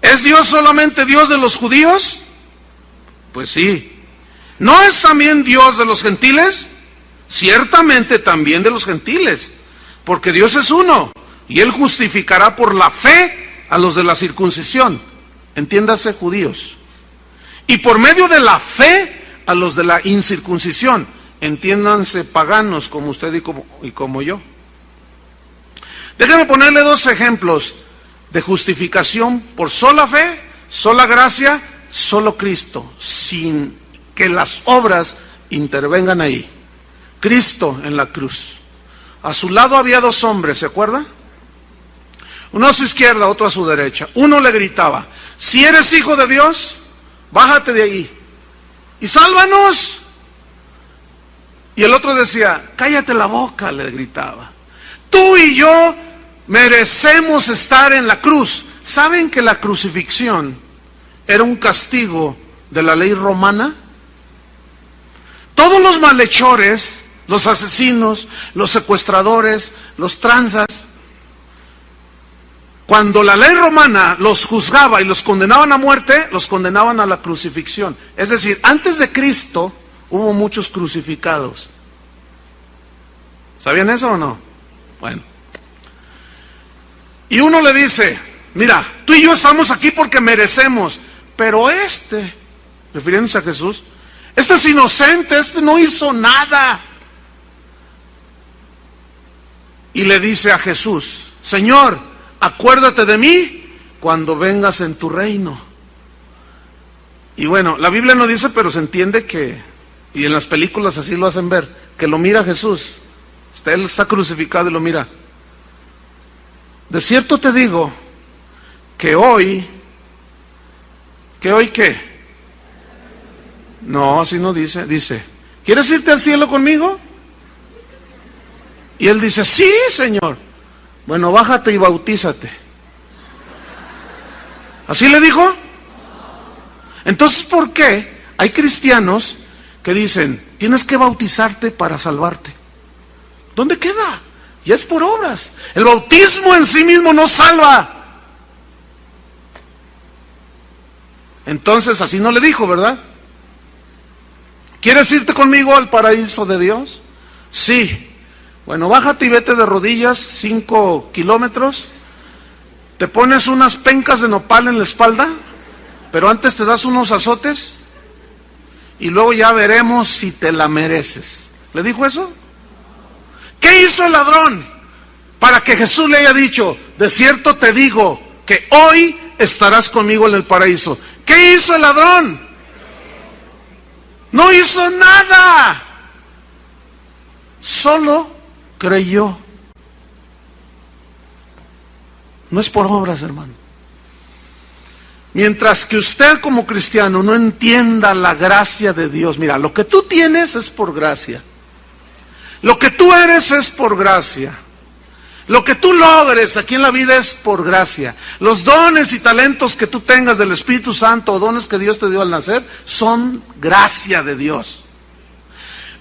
¿Es Dios solamente Dios de los judíos? Pues sí. ¿No es también Dios de los gentiles? Ciertamente también de los gentiles, porque Dios es uno, y Él justificará por la fe a los de la circuncisión, entiéndase judíos, y por medio de la fe a los de la incircuncisión, entiéndanse paganos como usted y como yo. Déjenme ponerle dos ejemplos de justificación por sola fe, sola gracia, solo Cristo, sin que las obras intervengan ahí. Cristo en la cruz. A su lado había dos hombres, ¿se acuerda? Uno a su izquierda, otro a su derecha. Uno le gritaba: si eres hijo de Dios, bájate de ahí y sálvanos. Y el otro decía: cállate la boca, le gritaba. Tú y yo merecemos estar en la cruz. ¿Saben que la crucifixión era un castigo de la ley romana? Todos los malhechores, los asesinos, los secuestradores, los tranzas, cuando la ley romana los juzgaba y los condenaban a muerte, los condenaban a la crucifixión. Es decir, antes de Cristo hubo muchos crucificados. ¿Sabían eso o no? Bueno. Y uno le dice: mira, tú y yo estamos aquí porque merecemos, pero refiriéndose a Jesús, este es inocente, este no hizo nada. y le dice a Jesús: Señor, acuérdate de mí cuando vengas en tu reino. Y bueno, la Biblia no dice, pero se entiende que, y en las películas así lo hacen ver, que lo mira Jesús. Él está crucificado y lo mira. De cierto te digo que hoy ¿qué? No, así no dice. Dice: ¿quieres irte al cielo conmigo? Y él dice: sí, Señor. Bueno, bájate y bautízate. ¿Así le dijo? Entonces, ¿por qué hay cristianos que dicen: tienes que bautizarte para salvarte? ¿Dónde queda? Ya es por obras. El bautismo en sí mismo no salva. Entonces, así no le dijo, ¿verdad? ¿Quieres irte conmigo al paraíso de Dios? Sí. Bueno, bájate y vete de rodillas 5 kilómetros. Te pones unas pencas de nopal en la espalda, pero antes te das unos azotes y luego ya veremos si te la mereces. ¿Le dijo eso? ¿Qué hizo el ladrón para que Jesús le haya dicho: de cierto te digo que hoy estarás conmigo en el paraíso? ¿Qué hizo el ladrón? No hizo nada. Solo creyó. No es por obras, hermano. Mientras que usted como cristiano no entienda la gracia de Dios, mira, lo que tú tienes es por gracia. Lo que tú eres es por gracia. Lo que tú logres aquí en la vida es por gracia. Los dones y talentos que tú tengas del Espíritu Santo, o dones que Dios te dio al nacer, son gracia de Dios.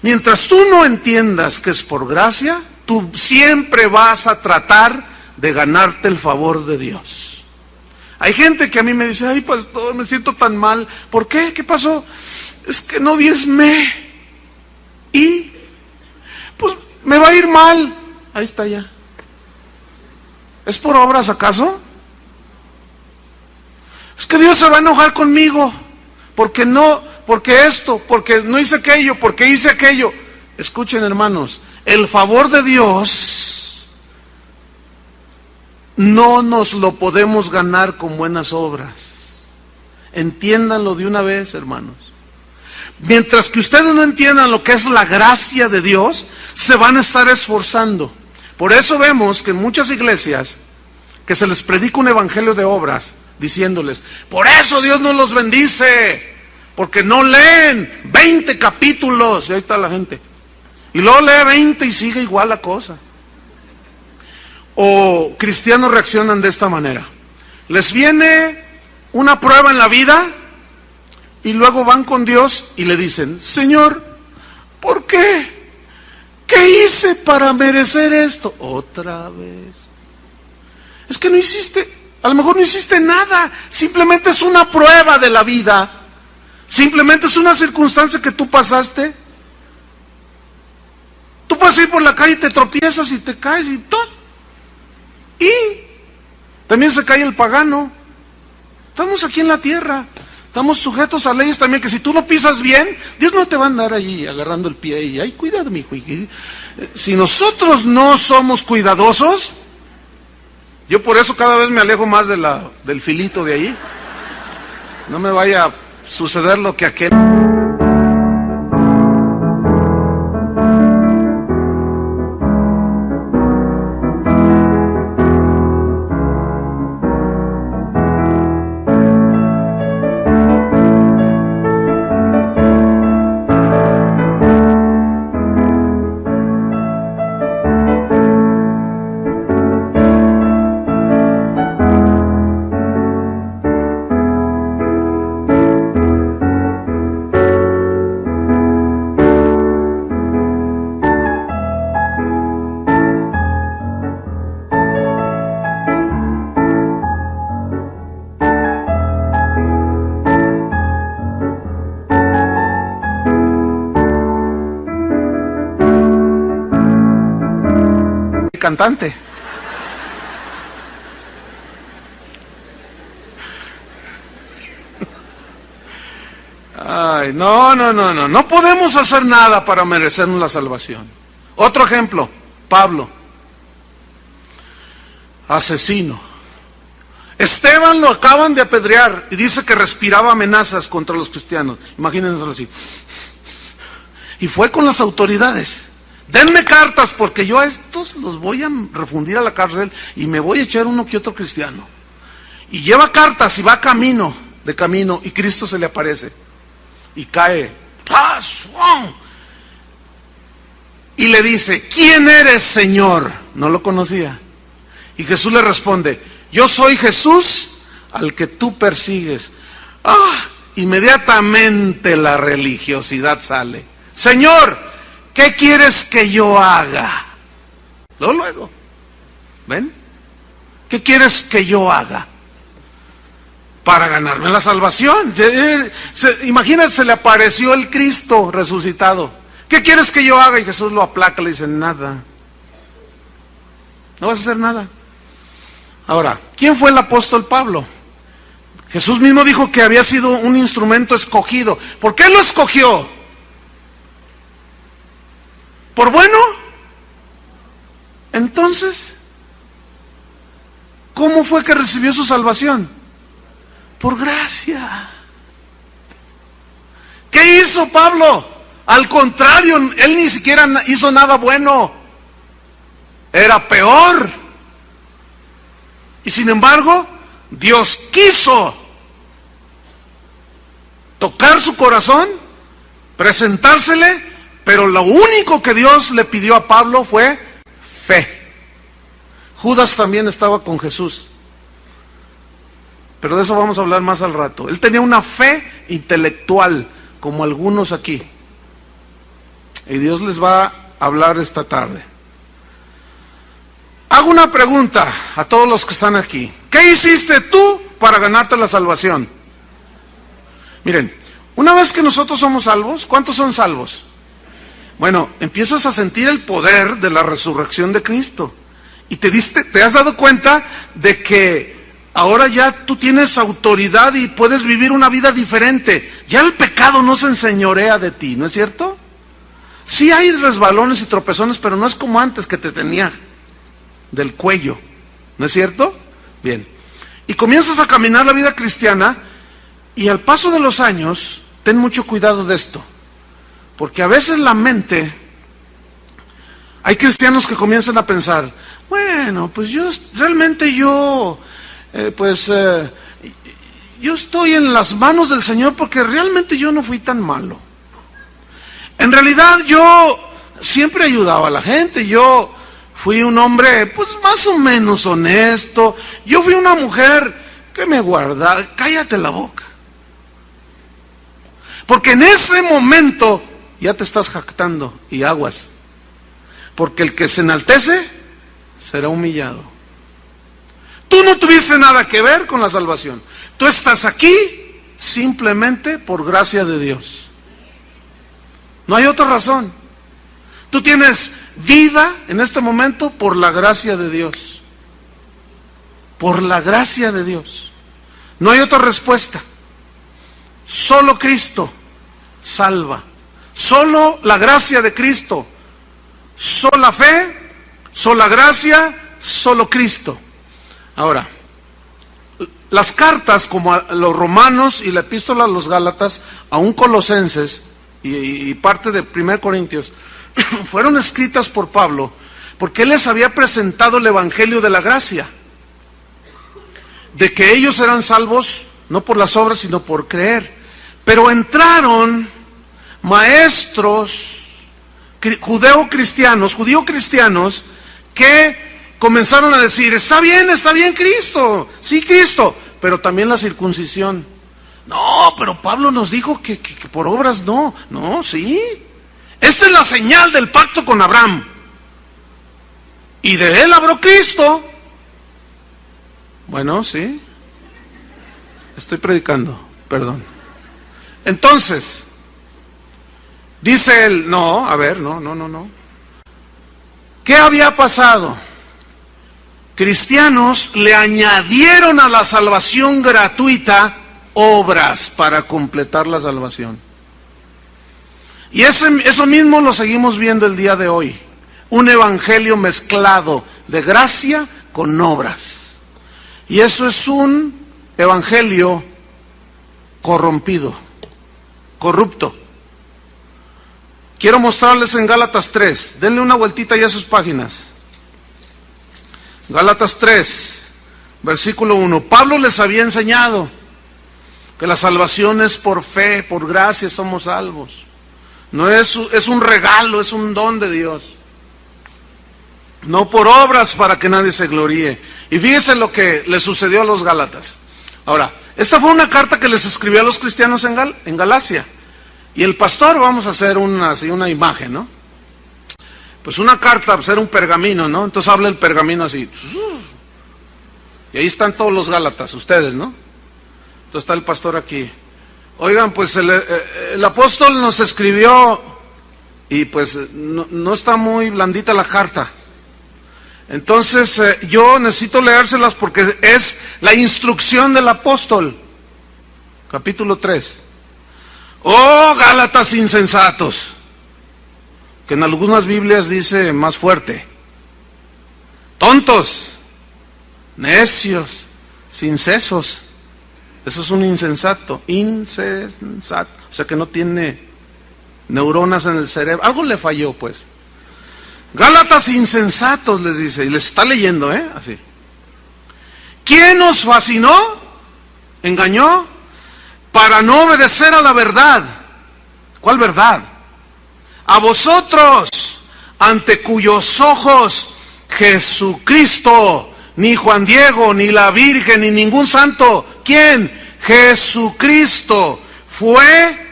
Mientras tú no entiendas que es por gracia, tú siempre vas a tratar de ganarte el favor de Dios. Hay gente que a mí me dice: ay, pastor, me siento tan mal. ¿Por qué? ¿Qué pasó? Es que no diezmé. Y pues me va a ir mal. Ahí está ya. ¿Es por obras acaso? Es que Dios se va a enojar conmigo porque esto, porque no hice aquello, porque hice aquello. Escuchen, hermanos, el favor de Dios no nos lo podemos ganar con buenas obras. Entiéndanlo de una vez, hermanos. Mientras que ustedes no entiendan lo que es la gracia de Dios, se van a estar esforzando. Por eso vemos que en muchas iglesias que se les predica un evangelio de obras, diciéndoles: por eso Dios no los bendice, porque no leen 20 capítulos. Y ahí está la gente. Y luego lee 20 y sigue igual la cosa. O cristianos reaccionan de esta manera: les viene una prueba en la vida y luego van con Dios y le dicen: Señor, ¿por qué? ¿Qué hice para merecer esto? Otra vez. Es que no hiciste, a lo mejor no hiciste nada. Simplemente es una prueba de la vida. Simplemente es una circunstancia que tú pasaste. Tú puedes ir por la calle y te tropiezas y te caes y todo. Y también se cae el pagano. Estamos aquí en la tierra. Estamos sujetos a leyes también, que si tú no pisas bien, Dios no te va a andar ahí agarrando el pie y: ay, cuidado, mi hijo. Si nosotros no somos cuidadosos, yo por eso cada vez me alejo más del filito de ahí. No me vaya a suceder lo que aquel. Cantante. Ay, no podemos hacer nada para merecernos la salvación. Otro ejemplo, Pablo. asesino. Esteban lo acaban de apedrear y dice que respiraba amenazas contra los cristianos. Imagínenselo así. Y fue con las autoridades. Denme cartas porque yo a estos los voy a refundir a la cárcel y me voy a echar uno que otro cristiano. Y lleva cartas y va de camino, y Cristo se le aparece y cae. Y le dice, ¿quién eres, Señor? No lo conocía. Y Jesús le responde, yo soy Jesús al que tú persigues. Inmediatamente la religiosidad sale. Señor, ¿qué quieres que yo haga? Luego. ¿Ven? ¿Qué quieres que yo haga? Para ganarme la salvación. Imagínate, se le apareció el Cristo resucitado. ¿Qué quieres que yo haga? Y Jesús lo aplaca, le dice, nada. No vas a hacer nada. Ahora, ¿quién fue el apóstol Pablo? Jesús mismo dijo que había sido un instrumento escogido. ¿Por qué lo escogió? ¿Por bueno? Entonces, ¿cómo fue que recibió su salvación? Por gracia. ¿Qué hizo Pablo? Al contrario, él ni siquiera hizo nada bueno. Era peor. Y sin embargo, Dios quiso tocar su corazón, presentársele, pero lo único que Dios le pidió a Pablo fue fe. Judas también estaba con Jesús, pero de eso vamos a hablar más al rato. Él tenía una fe intelectual, como algunos aquí, y Dios les va a hablar esta tarde. Hago una pregunta a todos los que están aquí. ¿Qué hiciste tú para ganarte la salvación? Miren, una vez que nosotros somos salvos, ¿cuántos son salvos? Bueno, empiezas a sentir el poder de la resurrección de Cristo. Y te has dado cuenta de que ahora ya tú tienes autoridad y puedes vivir una vida diferente. Ya el pecado no se enseñorea de ti, ¿no es cierto? Sí hay resbalones y tropezones, pero no es como antes, que te tenía del cuello, ¿no es cierto? Bien. Y comienzas a caminar la vida cristiana, y al paso de los años, ten mucho cuidado de esto, porque a veces la mente, hay cristianos que comienzan a pensar, bueno, pues yo estoy en las manos del Señor porque realmente yo no fui tan malo. En realidad yo siempre ayudaba a la gente, yo fui un hombre pues más o menos honesto, yo fui una mujer que me guarda. Cállate la boca. Porque en ese momento ya te estás jactando, y aguas. Porque el que se enaltece será humillado. Tú no tuviste nada que ver con la salvación. Tú estás aquí simplemente por gracia de Dios. No hay otra razón. Tú tienes vida en este momento por la gracia de Dios. Por la gracia de Dios. No hay otra respuesta. Solo Cristo salva. Solo la gracia de Cristo. Sola fe, sola gracia, solo Cristo. Ahora, las cartas como a los Romanos y la epístola a los Gálatas, aún Colosenses y parte de 1 Corintios, fueron escritas por Pablo porque él les había presentado el evangelio de la gracia, de que ellos eran salvos no por las obras sino por creer. Pero entraron maestros judío-cristianos que comenzaron a decir, está bien Cristo, sí Cristo, pero también la circuncisión. No, pero Pablo nos dijo que por obras no, sí. Esa es la señal del pacto con Abraham. Y de él habló Cristo. Bueno, sí. Estoy predicando, perdón. Entonces, dice él, no. ¿Qué había pasado? Cristianos le añadieron a la salvación gratuita obras para completar la salvación. Y eso mismo lo seguimos viendo el día de hoy. Un evangelio mezclado de gracia con obras. Y eso es un evangelio corrompido, corrupto. Quiero mostrarles en Gálatas 3. Denle una vueltita ya a sus páginas. Gálatas 3, versículo 1. Pablo les había enseñado que la salvación es por fe, por gracia somos salvos. No es un regalo, es un don de Dios. No por obras para que nadie se gloríe. Y fíjense lo que le sucedió a los Gálatas. Ahora, esta fue una carta que les escribió a los cristianos en Galacia. Y el pastor, vamos a hacer una imagen, ¿no? Pues una carta, pues era un pergamino, ¿no? Entonces habla el pergamino así. Y ahí están todos los Gálatas, ustedes, ¿no? Entonces está el pastor aquí. Oigan, pues el apóstol nos escribió y pues no está muy blandita la carta. Entonces yo necesito leérselas porque es la instrucción del apóstol. Capítulo 3. Oh, Gálatas insensatos, que en algunas Biblias dice más fuerte. Tontos, necios, sin sesos. Eso es un insensato, o sea que no tiene neuronas en el cerebro. Algo le falló, pues. Gálatas insensatos, les dice, y les está leyendo, así. ¿Quién os fascinó? ¿Engañó? Para no obedecer a la verdad. ¿Cuál verdad? A vosotros, ante cuyos ojos Jesucristo, ni Juan Diego, ni la Virgen, ni ningún santo, ¿quién? Jesucristo fue,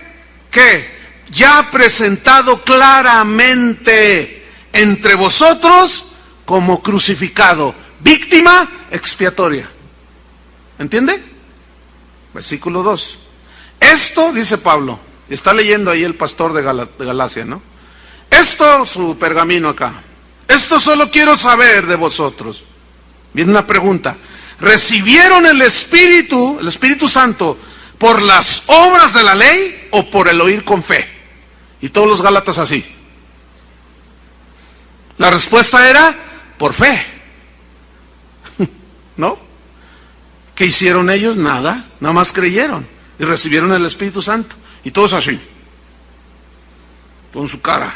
¿qué? Ya presentado claramente entre vosotros como crucificado, víctima expiatoria. ¿Entiende? Versículo 2. Esto, dice Pablo, está leyendo ahí el pastor de Galacia, ¿no? Esto, su pergamino acá. Esto solo quiero saber de vosotros. Viene una pregunta. ¿Recibieron el Espíritu Santo, por las obras de la ley o por el oír con fe? Y todos los Gálatas así. La respuesta era, por fe. ¿No? ¿Qué hicieron ellos? Nada más creyeron y recibieron el Espíritu Santo. Y todos así, con su cara.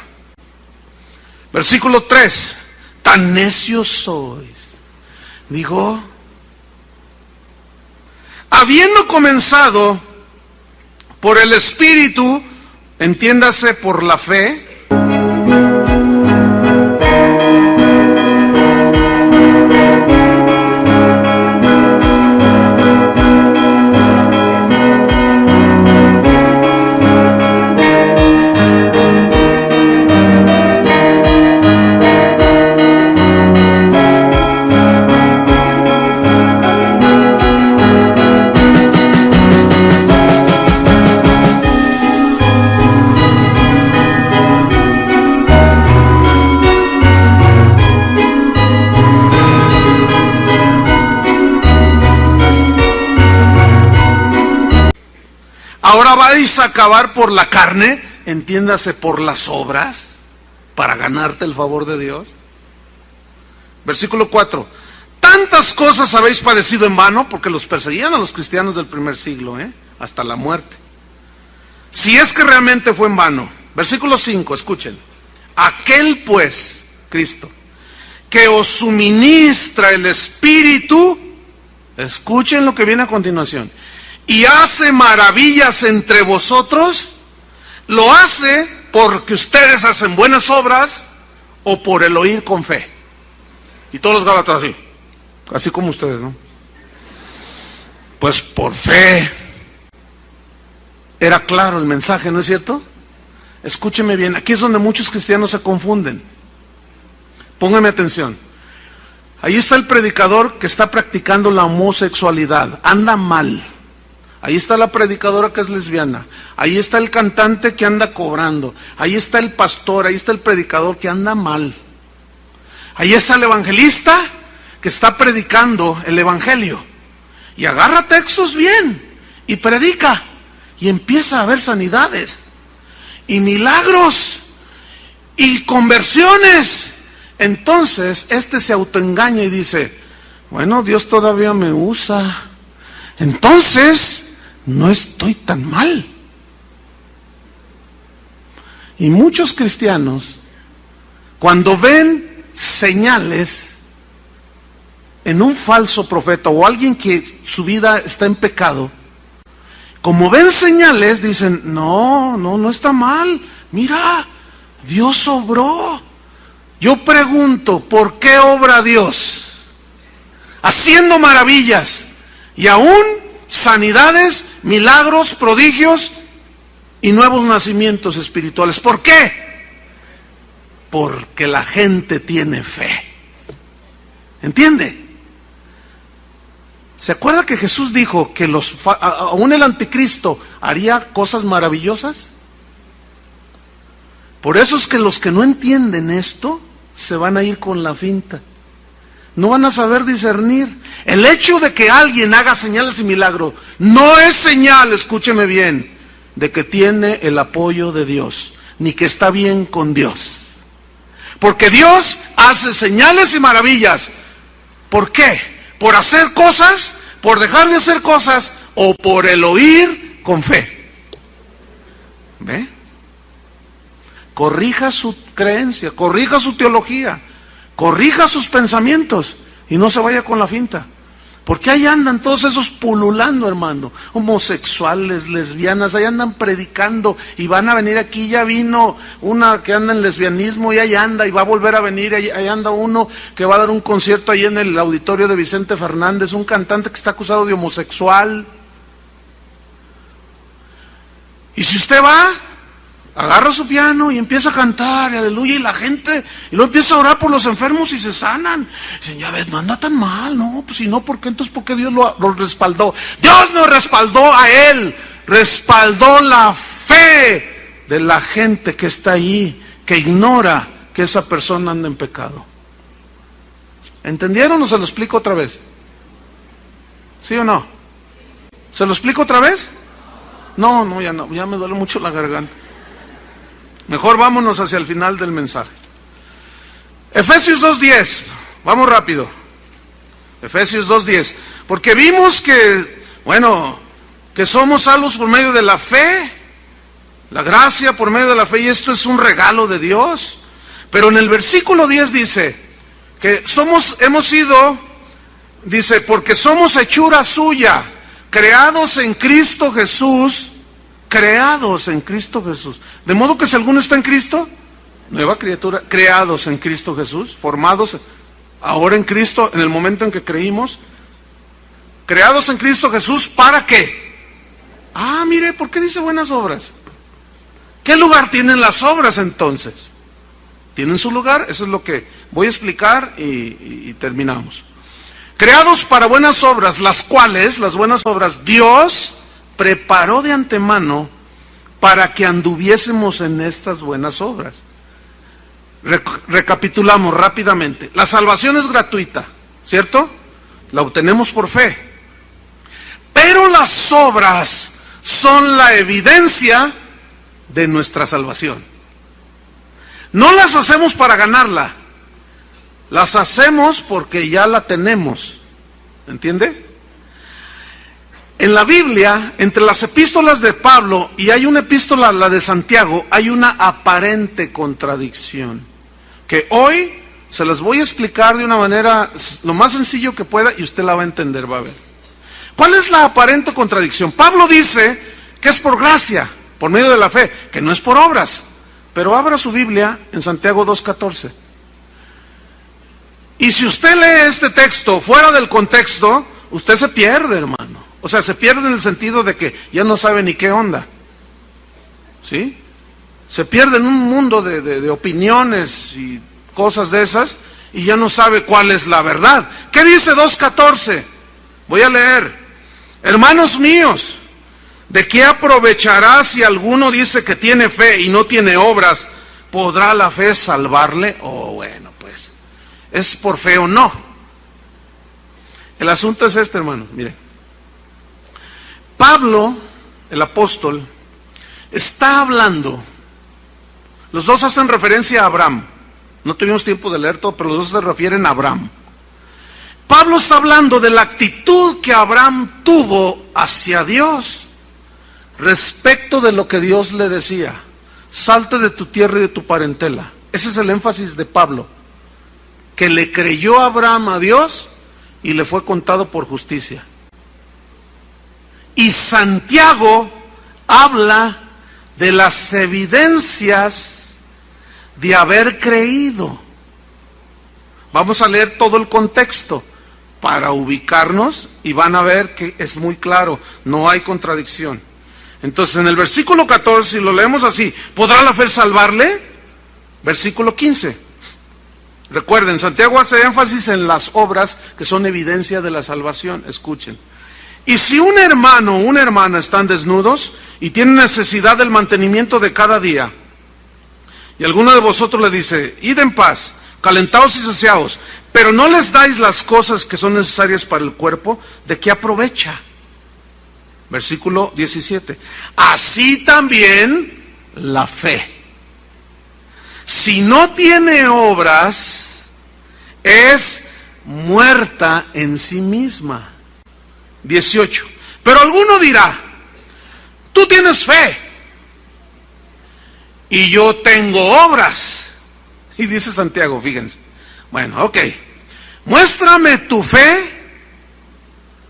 Versículo 3. Tan necios sois. Digo, habiendo comenzado por el Espíritu, entiéndase por la fe, ahora vais a acabar por la carne, entiéndase por las obras, para ganarte el favor de Dios. Versículo 4. Tantas cosas habéis padecido en vano, porque los perseguían a los cristianos del primer siglo, hasta la muerte. Si es que realmente fue en vano. Versículo 5, escuchen. Aquel pues, Cristo, que os suministra el Espíritu, escuchen lo que viene a continuación, y hace maravillas entre vosotros, lo hace porque ustedes hacen buenas obras o por el oír con fe. Y todos los Gálatas así como ustedes, ¿no? Pues por fe. Era claro el mensaje, ¿no es cierto? Escúcheme bien, aquí es donde muchos cristianos se confunden. Póngame atención. Ahí está el predicador que está practicando la homosexualidad, anda mal. Ahí está la predicadora que es lesbiana. Ahí está el cantante que anda cobrando. Ahí está el pastor, ahí está el predicador que anda mal. Ahí está el evangelista que está predicando el evangelio. Y agarra textos bien y predica. Y empieza a haber sanidades y milagros y conversiones. Entonces este se autoengaña y dice, Bueno, Dios todavía me usa. Entonces, no estoy tan mal. Y muchos cristianos, cuando ven señales en un falso profeta o alguien que su vida está en pecado, como ven señales, dicen, no está mal. Mira, Dios obró. Yo pregunto, ¿por qué obra Dios? Haciendo maravillas y aún sanidades, milagros, prodigios y nuevos nacimientos espirituales. ¿Por qué? Porque la gente tiene fe. ¿Entiende? ¿Se acuerda que Jesús dijo que aún el anticristo haría cosas maravillosas? Por eso es que los que no entienden esto se van a ir con la finta. No van a saber discernir. El hecho de que alguien haga señales y milagros no es señal, escúcheme bien, de que tiene el apoyo de Dios, ni que está bien con Dios. Porque Dios hace señales y maravillas. ¿Por qué? ¿Por hacer cosas? ¿Por dejar de hacer cosas? ¿O por el oír con fe? ¿Ve? Corrija su creencia, corrija su teología, corrija sus pensamientos y no se vaya con la finta. Porque ahí andan todos esos pululando, hermano, homosexuales, lesbianas, ahí andan predicando y van a venir aquí. Ya vino una que anda en lesbianismo y ahí anda y va a volver a venir. Ahí anda uno que va a dar un concierto ahí en el auditorio de Vicente Fernández, un cantante que está acusado de homosexual. Y si usted va, agarra su piano y empieza a cantar, y aleluya, y la gente, y luego empieza a orar por los enfermos y se sanan. Dicen, ya ves, no anda tan mal, no, pues si no, ¿por qué entonces? ¿Por qué Dios lo respaldó? Dios no respaldó a él, respaldó la fe de la gente que está ahí, que ignora que esa persona anda en pecado. ¿Entendieron o se lo explico otra vez? ¿Sí o no? ¿Se lo explico otra vez? No, ya me duele mucho la garganta. Mejor vámonos hacia el final del mensaje. Efesios 2:10, vamos rápido. Efesios 2:10, porque vimos que, que somos salvos por medio de la fe, la gracia por medio de la fe, y esto es un regalo de Dios. Pero en el versículo 10 dice que hemos sido, dice, porque somos hechura suya, creados en Cristo Jesús. Creados en Cristo Jesús. De modo que si alguno está en Cristo, nueva criatura, creados en Cristo Jesús, formados ahora en Cristo, en el momento en que creímos, creados en Cristo Jesús, ¿para qué? Mire, ¿por qué dice buenas obras? ¿Qué lugar tienen las obras entonces? ¿Tienen su lugar? Eso es lo que voy a explicar y terminamos. Creados para buenas obras, las cuales, las buenas obras, Dios preparó de antemano para que anduviésemos en estas buenas obras. Recapitulamos rápidamente. La salvación es gratuita, ¿cierto? La obtenemos por fe. Pero las obras son la evidencia de nuestra salvación. No las hacemos para ganarla, las hacemos porque ya la tenemos. ¿Entiende? En la Biblia, entre las epístolas de Pablo y hay una epístola, la de Santiago, hay una aparente contradicción que hoy se las voy a explicar de una manera lo más sencillo que pueda y usted la va a entender, va a ver. ¿Cuál es la aparente contradicción? Pablo dice que es por gracia, por medio de la fe, que no es por obras. Pero abra su Biblia en Santiago 2:14. Y si usted lee este texto fuera del contexto, usted se pierde, hermano. O sea, se pierde en el sentido de que ya no sabe ni qué onda. ¿Sí? Se pierde en un mundo de opiniones y cosas de esas y ya no sabe cuál es la verdad. ¿Qué dice 2:14? Voy a leer. Hermanos míos, ¿de qué aprovechará si alguno dice que tiene fe y no tiene obras? ¿Podrá la fe salvarle? Bueno, pues, ¿es por fe o no? El asunto es este, hermano, mire. Pablo, el apóstol, está hablando, los dos hacen referencia a Abraham, no tuvimos tiempo de leer todo, pero los dos se refieren a Abraham. Pablo está hablando de la actitud que Abraham tuvo hacia Dios respecto de lo que Dios le decía: salte de tu tierra y de tu parentela. Ese es el énfasis de Pablo, que le creyó Abraham a Dios y le fue contado por justicia. Y Santiago habla de las evidencias de haber creído. Vamos a leer todo el contexto para ubicarnos y van a ver que es muy claro, no hay contradicción. Entonces, en el versículo 14, si lo leemos así: ¿podrá la fe salvarle? Versículo 15. Recuerden, Santiago hace énfasis en las obras que son evidencia de la salvación. Escuchen. Y si un hermano o una hermana están desnudos y tienen necesidad del mantenimiento de cada día, y alguno de vosotros le dice: id en paz, calentaos y saciaos, pero no les dais las cosas que son necesarias para el cuerpo, ¿de qué aprovecha? Versículo 17. Así también la fe, si no tiene obras, es muerta en sí misma. 18. Pero alguno dirá: tú tienes fe y yo tengo obras. Y dice Santiago, fíjense, bueno, ok, muéstrame tu fe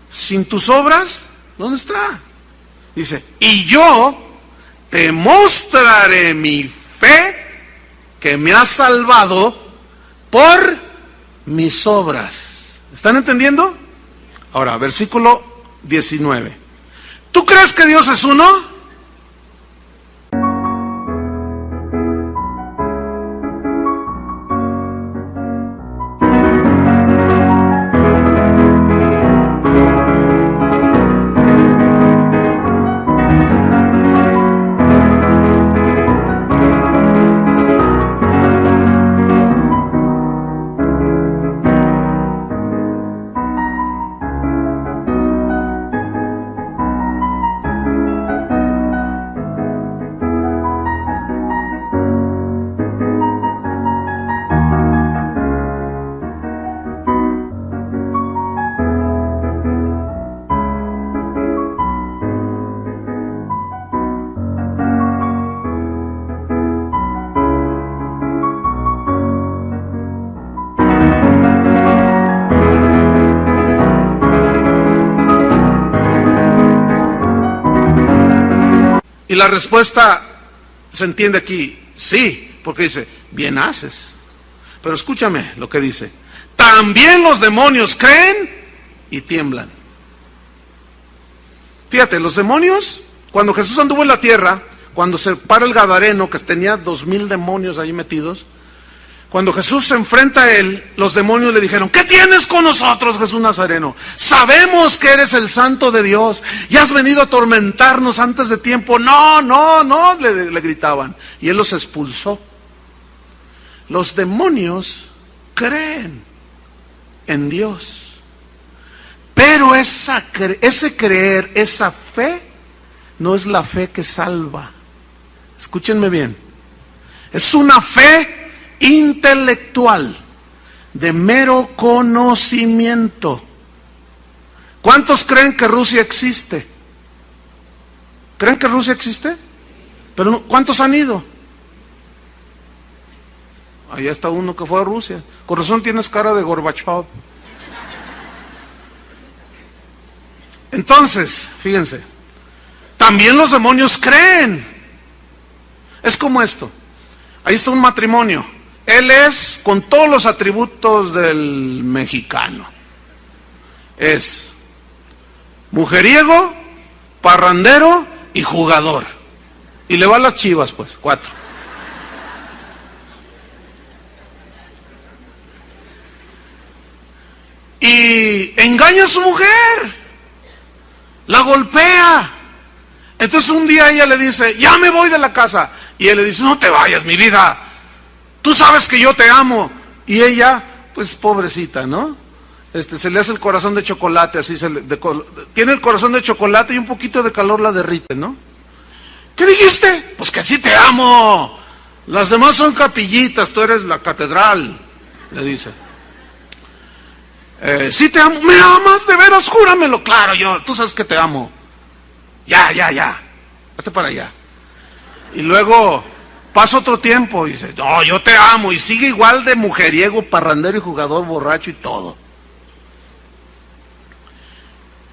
sin tus obras. ¿Dónde está? Dice: y yo te mostraré mi fe que me ha salvado por mis obras. ¿Están entendiendo? Ahora, versículo 19. ¿Tú crees que Dios es uno? Y la respuesta se entiende aquí: sí, porque dice: bien haces. Pero escúchame lo que dice: también los demonios creen y tiemblan. Fíjate, los demonios, cuando Jesús anduvo en la tierra, cuando se para el Gadareno, que tenía 2000 demonios ahí metidos, cuando Jesús se enfrenta a él, los demonios le dijeron: ¿qué tienes con nosotros, Jesús Nazareno? Sabemos que eres el Santo de Dios y has venido a atormentarnos antes de tiempo. No, le gritaban. Y él los expulsó. Los demonios creen en Dios, pero ese creer, esa fe, no es la fe que salva. Escúchenme bien. Es una fe intelectual, de mero conocimiento. ¿Cuántos creen que Rusia existe? ¿Creen que Rusia existe? Pero no, ¿cuántos han ido? Allá está uno que fue a Rusia. Con razón tienes cara de Gorbachev. Entonces, fíjense, también los demonios creen. Es como esto. Ahí está un matrimonio. Él es con todos los atributos del mexicano. Es mujeriego, parrandero y jugador. Y le va a las Chivas, pues, 4. Y engaña a su mujer, la golpea. Entonces un día ella le dice: ya me voy de la casa. Y él le dice: no te vayas, mi vida, tú sabes que yo te amo. Y ella, pues pobrecita, ¿no? Se le hace el corazón de chocolate, así tiene el corazón de chocolate y un poquito de calor la derrite, ¿no? ¿Qué dijiste? Pues que sí te amo. Las demás son capillitas, tú eres la catedral, le dice. sí te amo. ¿Me amas de veras? Júramelo. Claro, tú sabes que te amo. Ya. Hazte para allá. Y luego pasa otro tiempo y dice, no, yo te amo. Y sigue igual de mujeriego, parrandero y jugador borracho y todo.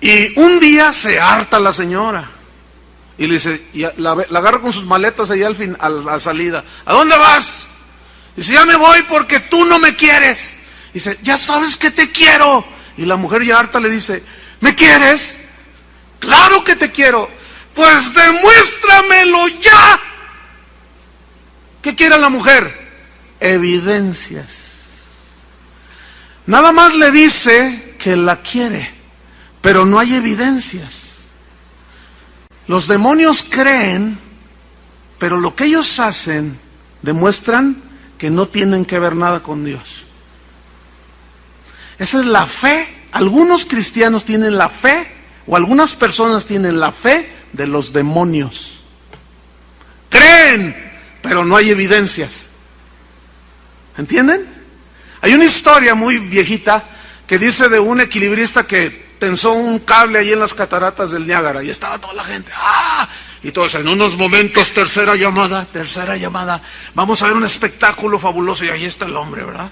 Y un día se harta la señora. Y le dice, y la agarra con sus maletas allá a la salida. ¿A dónde vas? Dice, ya me voy porque tú no me quieres. Dice, ya sabes que te quiero. Y la mujer ya harta le dice, ¿me quieres? Claro que te quiero. Pues demuéstramelo ya. ¿Qué quiere la mujer? Evidencias. Nada más le dice que la quiere, pero no hay evidencias. Los demonios creen, pero lo que ellos hacen demuestran que no tienen que ver nada con Dios. Esa es la fe. Algunos cristianos tienen la fe, o algunas personas tienen la fe de los demonios. Creen, pero no hay evidencias. ¿Entienden? Hay una historia muy viejita que dice de un equilibrista que tensó un cable ahí en las cataratas del Niágara y estaba toda la gente, y todos en unos momentos, tercera llamada, vamos a ver un espectáculo fabuloso, y ahí está el hombre, ¿verdad?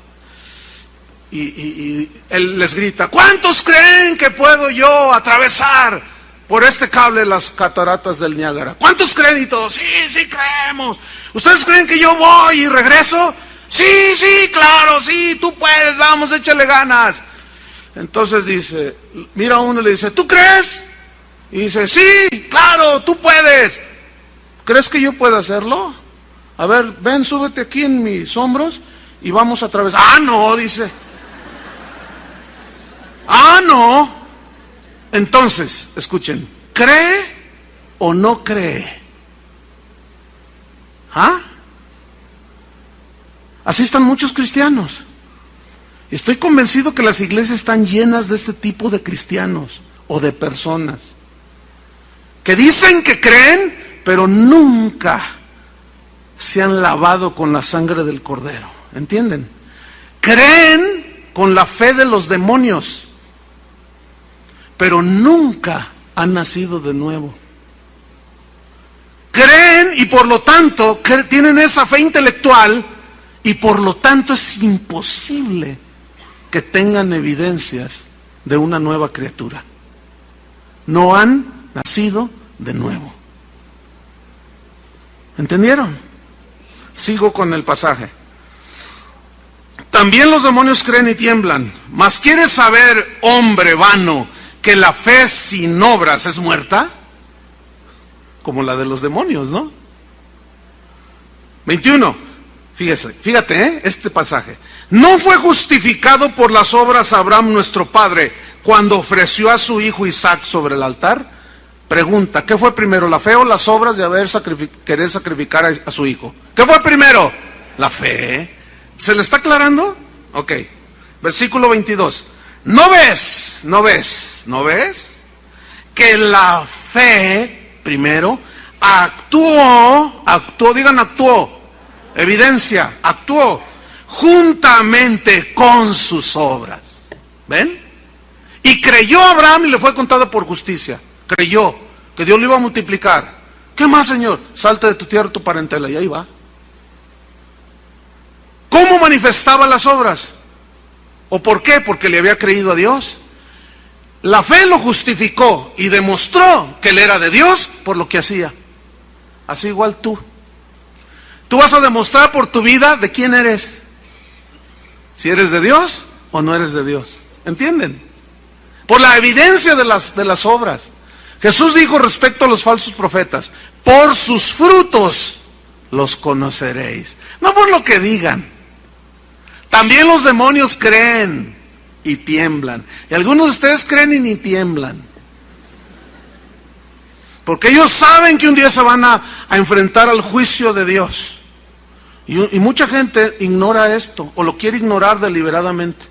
Y él les grita, ¿cuántos creen que puedo yo atravesar por este cable las cataratas del Niágara? ¿Cuántos creen? Y todos, sí creemos. ¿Ustedes creen que yo voy y regreso? Sí, claro, sí, tú puedes, vamos, échale ganas. Entonces dice, mira a uno y le dice, ¿tú crees? Y dice, sí, claro, tú puedes. ¿Crees que yo pueda hacerlo? A ver, ven, súbete aquí en mis hombros y vamos a atravesar. No, dice. No. Entonces, escuchen, ¿cree o no cree? Así están muchos cristianos. Estoy convencido que las iglesias están llenas de este tipo de cristianos o de personas que dicen que creen, pero nunca se han lavado con la sangre del Cordero. ¿Entienden? Creen con la fe de los demonios, pero nunca han nacido de nuevo. Creen y por lo tanto tienen esa fe intelectual y por lo tanto es imposible que tengan evidencias de una nueva criatura. No han nacido de nuevo. ¿Entendieron? Sigo con el pasaje. También los demonios creen y tiemblan. Mas ¿quieres saber, hombre vano, que la fe sin obras es muerta? Como la de los demonios, ¿no? 21. Fíjate, este pasaje. ¿No fue justificado por las obras Abraham nuestro padre cuando ofreció a su hijo Isaac sobre el altar? Pregunta, ¿qué fue primero, la fe o las obras de querer sacrificar a su hijo? ¿Qué fue primero? La fe. ¿Se le está aclarando? Ok. Versículo 22. ¿No ves que la fe primero actuó, evidencia, actuó juntamente con sus obras? ¿Ven? Y creyó Abraham y le fue contado por justicia. Creyó que Dios lo iba a multiplicar. ¿Qué más, Señor? Salte de tu tierra, tu parentela, y ahí va. ¿Cómo manifestaba las obras? ¿O por qué? Porque le había creído a Dios. La fe lo justificó y demostró que él era de Dios por lo que hacía. Así igual tú. Tú vas a demostrar por tu vida de quién eres. Si eres de Dios o no eres de Dios. ¿Entienden? Por la evidencia de las obras. Jesús dijo respecto a los falsos profetas, por sus frutos los conoceréis. No por lo que digan. También los demonios creen y tiemblan. Y algunos de ustedes creen y ni tiemblan. Porque ellos saben que un día se van a enfrentar al juicio de Dios. Y mucha gente ignora esto, o lo quiere ignorar deliberadamente.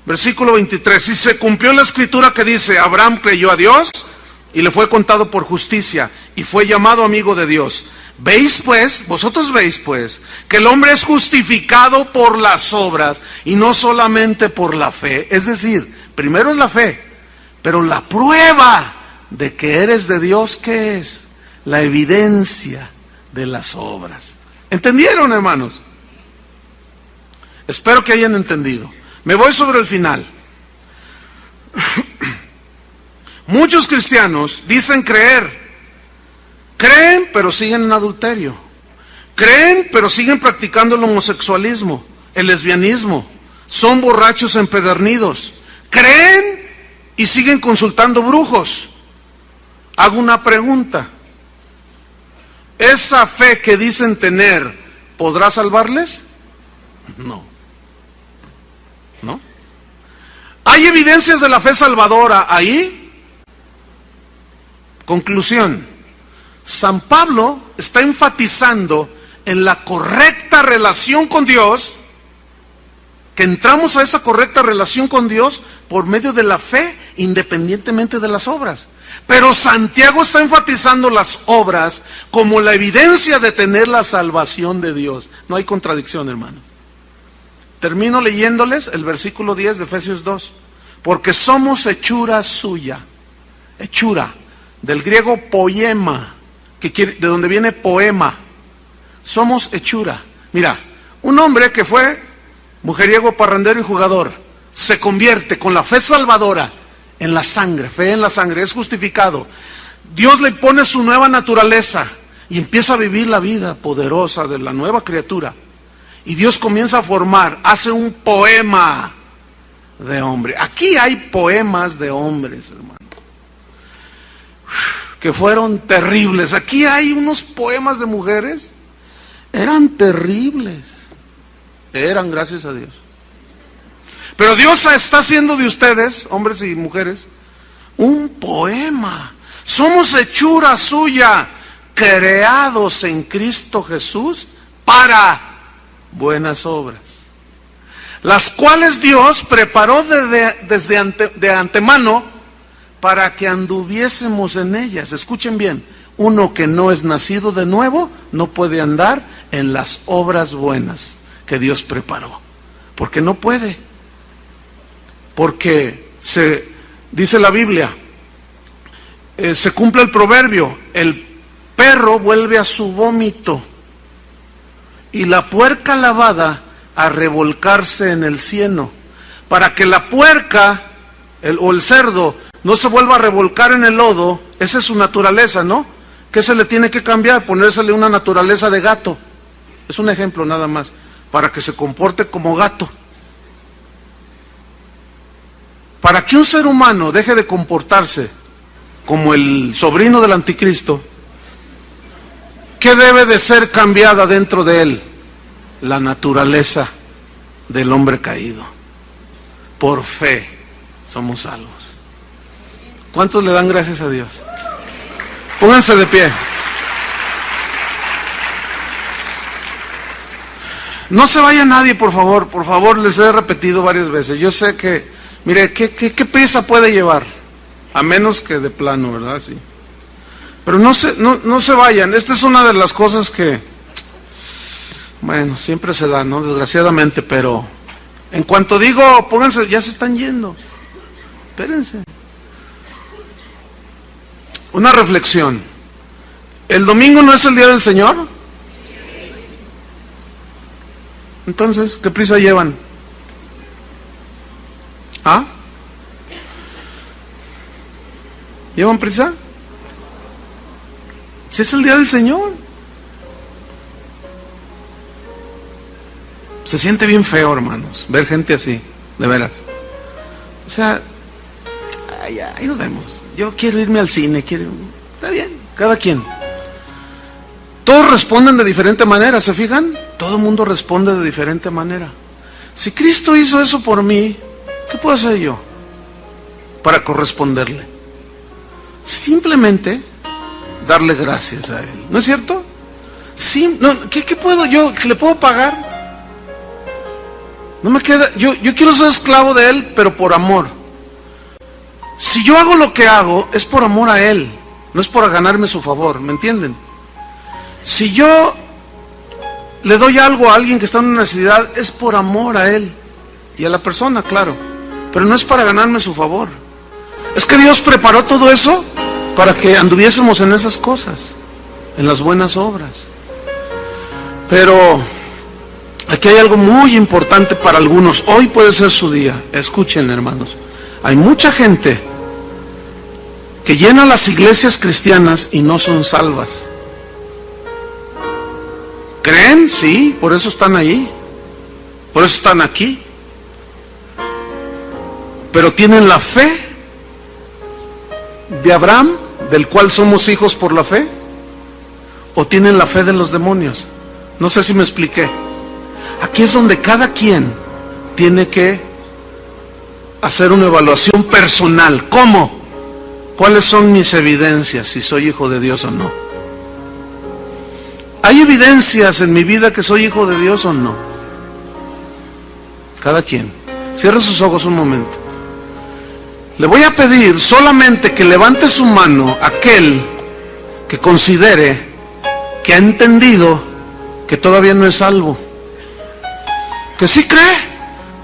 Versículo 23. Y se cumplió la escritura que dice, Abraham creyó a Dios y le fue contado por justicia y fue llamado amigo de Dios. Veis pues, vosotros veis pues, que el hombre es justificado por las obras y no solamente por la fe. Es decir, primero es la fe, pero la prueba de que eres de Dios, ¿qué es? La evidencia de las obras. ¿Entendieron, hermanos? Espero que hayan entendido. Me voy sobre el final. Muchos cristianos dicen creer. Creen, pero siguen en adulterio. Creen, pero siguen practicando el homosexualismo, el lesbianismo. Son borrachos empedernidos. Creen y siguen consultando brujos. Hago una pregunta. ¿Esa fe que dicen tener podrá salvarles? No. ¿No? ¿Hay evidencias de la fe salvadora ahí? Conclusión. San Pablo está enfatizando en la correcta relación con Dios, que entramos a esa correcta relación con Dios por medio de la fe, independientemente de las obras. Pero Santiago está enfatizando las obras como la evidencia de tener la salvación de Dios. No hay contradicción, hermano. Termino leyéndoles el versículo 10 de Efesios 2. Porque somos hechura suya. Hechura, del griego poema, de donde viene poema. Somos hechura. Mira, un hombre que fue mujeriego, parrandero y jugador, se convierte con la fe salvadora en la sangre, fe en la sangre, es justificado. Dios le pone su nueva naturaleza y empieza a vivir la vida poderosa de la nueva criatura. Y Dios comienza a formar, hace un poema de hombre. Aquí hay poemas de hombres, hermano, que fueron terribles. Aquí hay unos poemas de mujeres, eran terribles. Eran, gracias a Dios. Pero Dios está haciendo de ustedes, hombres y mujeres, un poema. Somos hechura suya, creados en Cristo Jesús para buenas obras, las cuales Dios preparó de antemano para que anduviésemos en ellas. Escuchen bien, uno que no es nacido de nuevo no puede andar en las obras buenas que Dios preparó, porque no puede, porque dice la Biblia, se cumple el proverbio, el perro vuelve a su vómito y la puerca lavada a revolcarse en el cieno. Para que la puerca o el cerdo no se vuelva a revolcar en el lodo, esa es su naturaleza, ¿no? ¿Qué se le tiene que cambiar? Ponérsele una naturaleza de gato. Es un ejemplo nada más, para que se comporte como gato. Para que un ser humano deje de comportarse como el sobrino del anticristo, ¿qué debe de ser cambiada dentro de él? La naturaleza del hombre caído. Por fe somos salvos. ¿Cuántos le dan gracias a Dios? Pónganse de pie. No se vaya nadie, por favor, les he repetido varias veces. Yo sé que, mire, ¿qué prisa puede llevar? A menos que de plano, ¿verdad? Sí. Pero no se vayan. Esta es una de las cosas que, bueno, siempre se da, ¿no? Desgraciadamente, pero en cuanto digo, pónganse, ya se están yendo. Espérense. Una reflexión. ¿El domingo no es el día del Señor? Entonces, ¿qué prisa llevan? ¿Ah? ¿Llevan prisa? Si es el día del Señor. Se siente bien feo, hermanos, ver gente así, de veras. O sea, ahí nos vemos. Yo quiero irme al cine, está bien, cada quien. Todos responden de diferente manera, ¿se fijan? Todo el mundo responde de diferente manera. Si Cristo hizo eso por mí, ¿qué puedo hacer yo para corresponderle? Simplemente darle gracias a Él, ¿no es cierto? Sí, no, ¿qué puedo yo? ¿Le puedo pagar? No me queda, yo quiero ser esclavo de Él, pero por amor. Si yo hago lo que hago, es por amor a Él, no es por ganarme su favor, ¿me entienden? Si yo le doy algo a alguien que está en una necesidad, es por amor a él y a la persona, claro, pero no es para ganarme su favor. Es que Dios preparó todo eso para que anduviésemos en esas cosas, en las buenas obras. Pero aquí hay algo muy importante para algunos. Hoy puede ser su día. Escuchen, hermanos, hay mucha gente que llena las iglesias cristianas y no son salvas. ¿Creen? Sí, por eso están ahí, por eso están aquí. Pero tienen la fe de Abraham, del cual somos hijos por la fe, o tienen la fe de los demonios. No sé si me expliqué. Aquí es donde cada quien tiene que hacer una evaluación personal. ¿Cómo? ¿Cuáles son mis evidencias si soy hijo de Dios o no? ¿Hay evidencias en mi vida que soy hijo de Dios o no? Cada quien. Cierre sus ojos un momento. Le voy a pedir solamente que levante su mano aquel que considere que ha entendido que todavía no es salvo, que sí cree,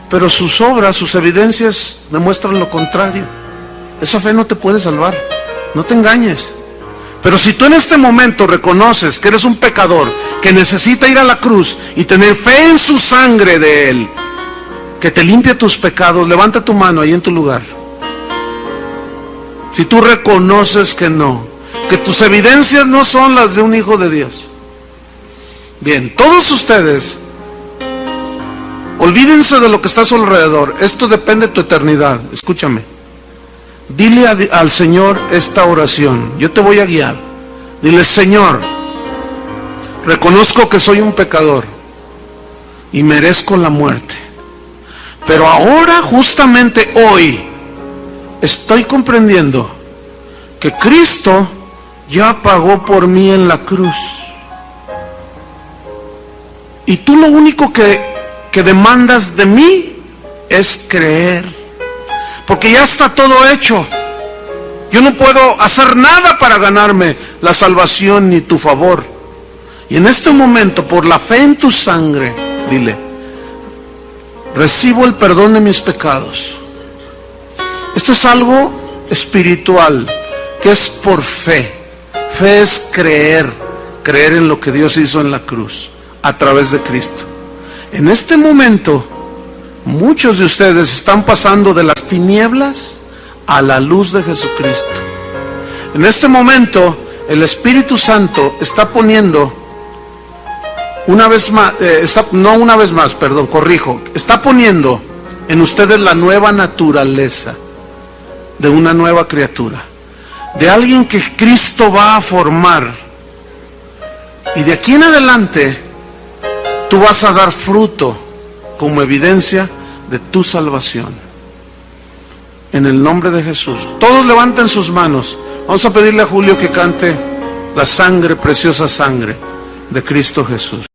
pero sus obras, sus evidencias demuestran lo contrario. Esa fe no te puede salvar, no te engañes. Pero si tú en este momento reconoces que eres un pecador, que necesita ir a la cruz y tener fe en su sangre de Él, que te limpia tus pecados, levanta tu mano ahí en tu lugar. Si tú reconoces que no, que tus evidencias no son las de un hijo de Dios. Bien, todos ustedes, olvídense de lo que está a su alrededor. Esto depende de tu eternidad. Escúchame. Dile al Señor esta oración. Yo te voy a guiar. Dile: Señor, reconozco que soy un pecador y merezco la muerte. Pero ahora, justamente hoy, estoy comprendiendo que Cristo ya pagó por mí en la cruz. Y tú lo único que demandas de mí es creer. Porque ya está todo hecho. Yo no puedo hacer nada para ganarme la salvación ni tu favor. Y en este momento, por la fe en tu sangre, dile: recibo el perdón de mis pecados. Esto es algo espiritual, que es por fe. Fe es creer en lo que Dios hizo en la cruz, a través de Cristo. En este momento, muchos de ustedes están pasando de las tinieblas a la luz de Jesucristo. En este momento, el Espíritu Santo está poniendo, está poniendo en ustedes la nueva naturaleza de una nueva criatura, de alguien que Cristo va a formar. Y de aquí en adelante, tú vas a dar fruto como evidencia de tu salvación. En el nombre de Jesús. Todos levanten sus manos. Vamos a pedirle a Julio que cante la sangre, preciosa sangre de Cristo Jesús.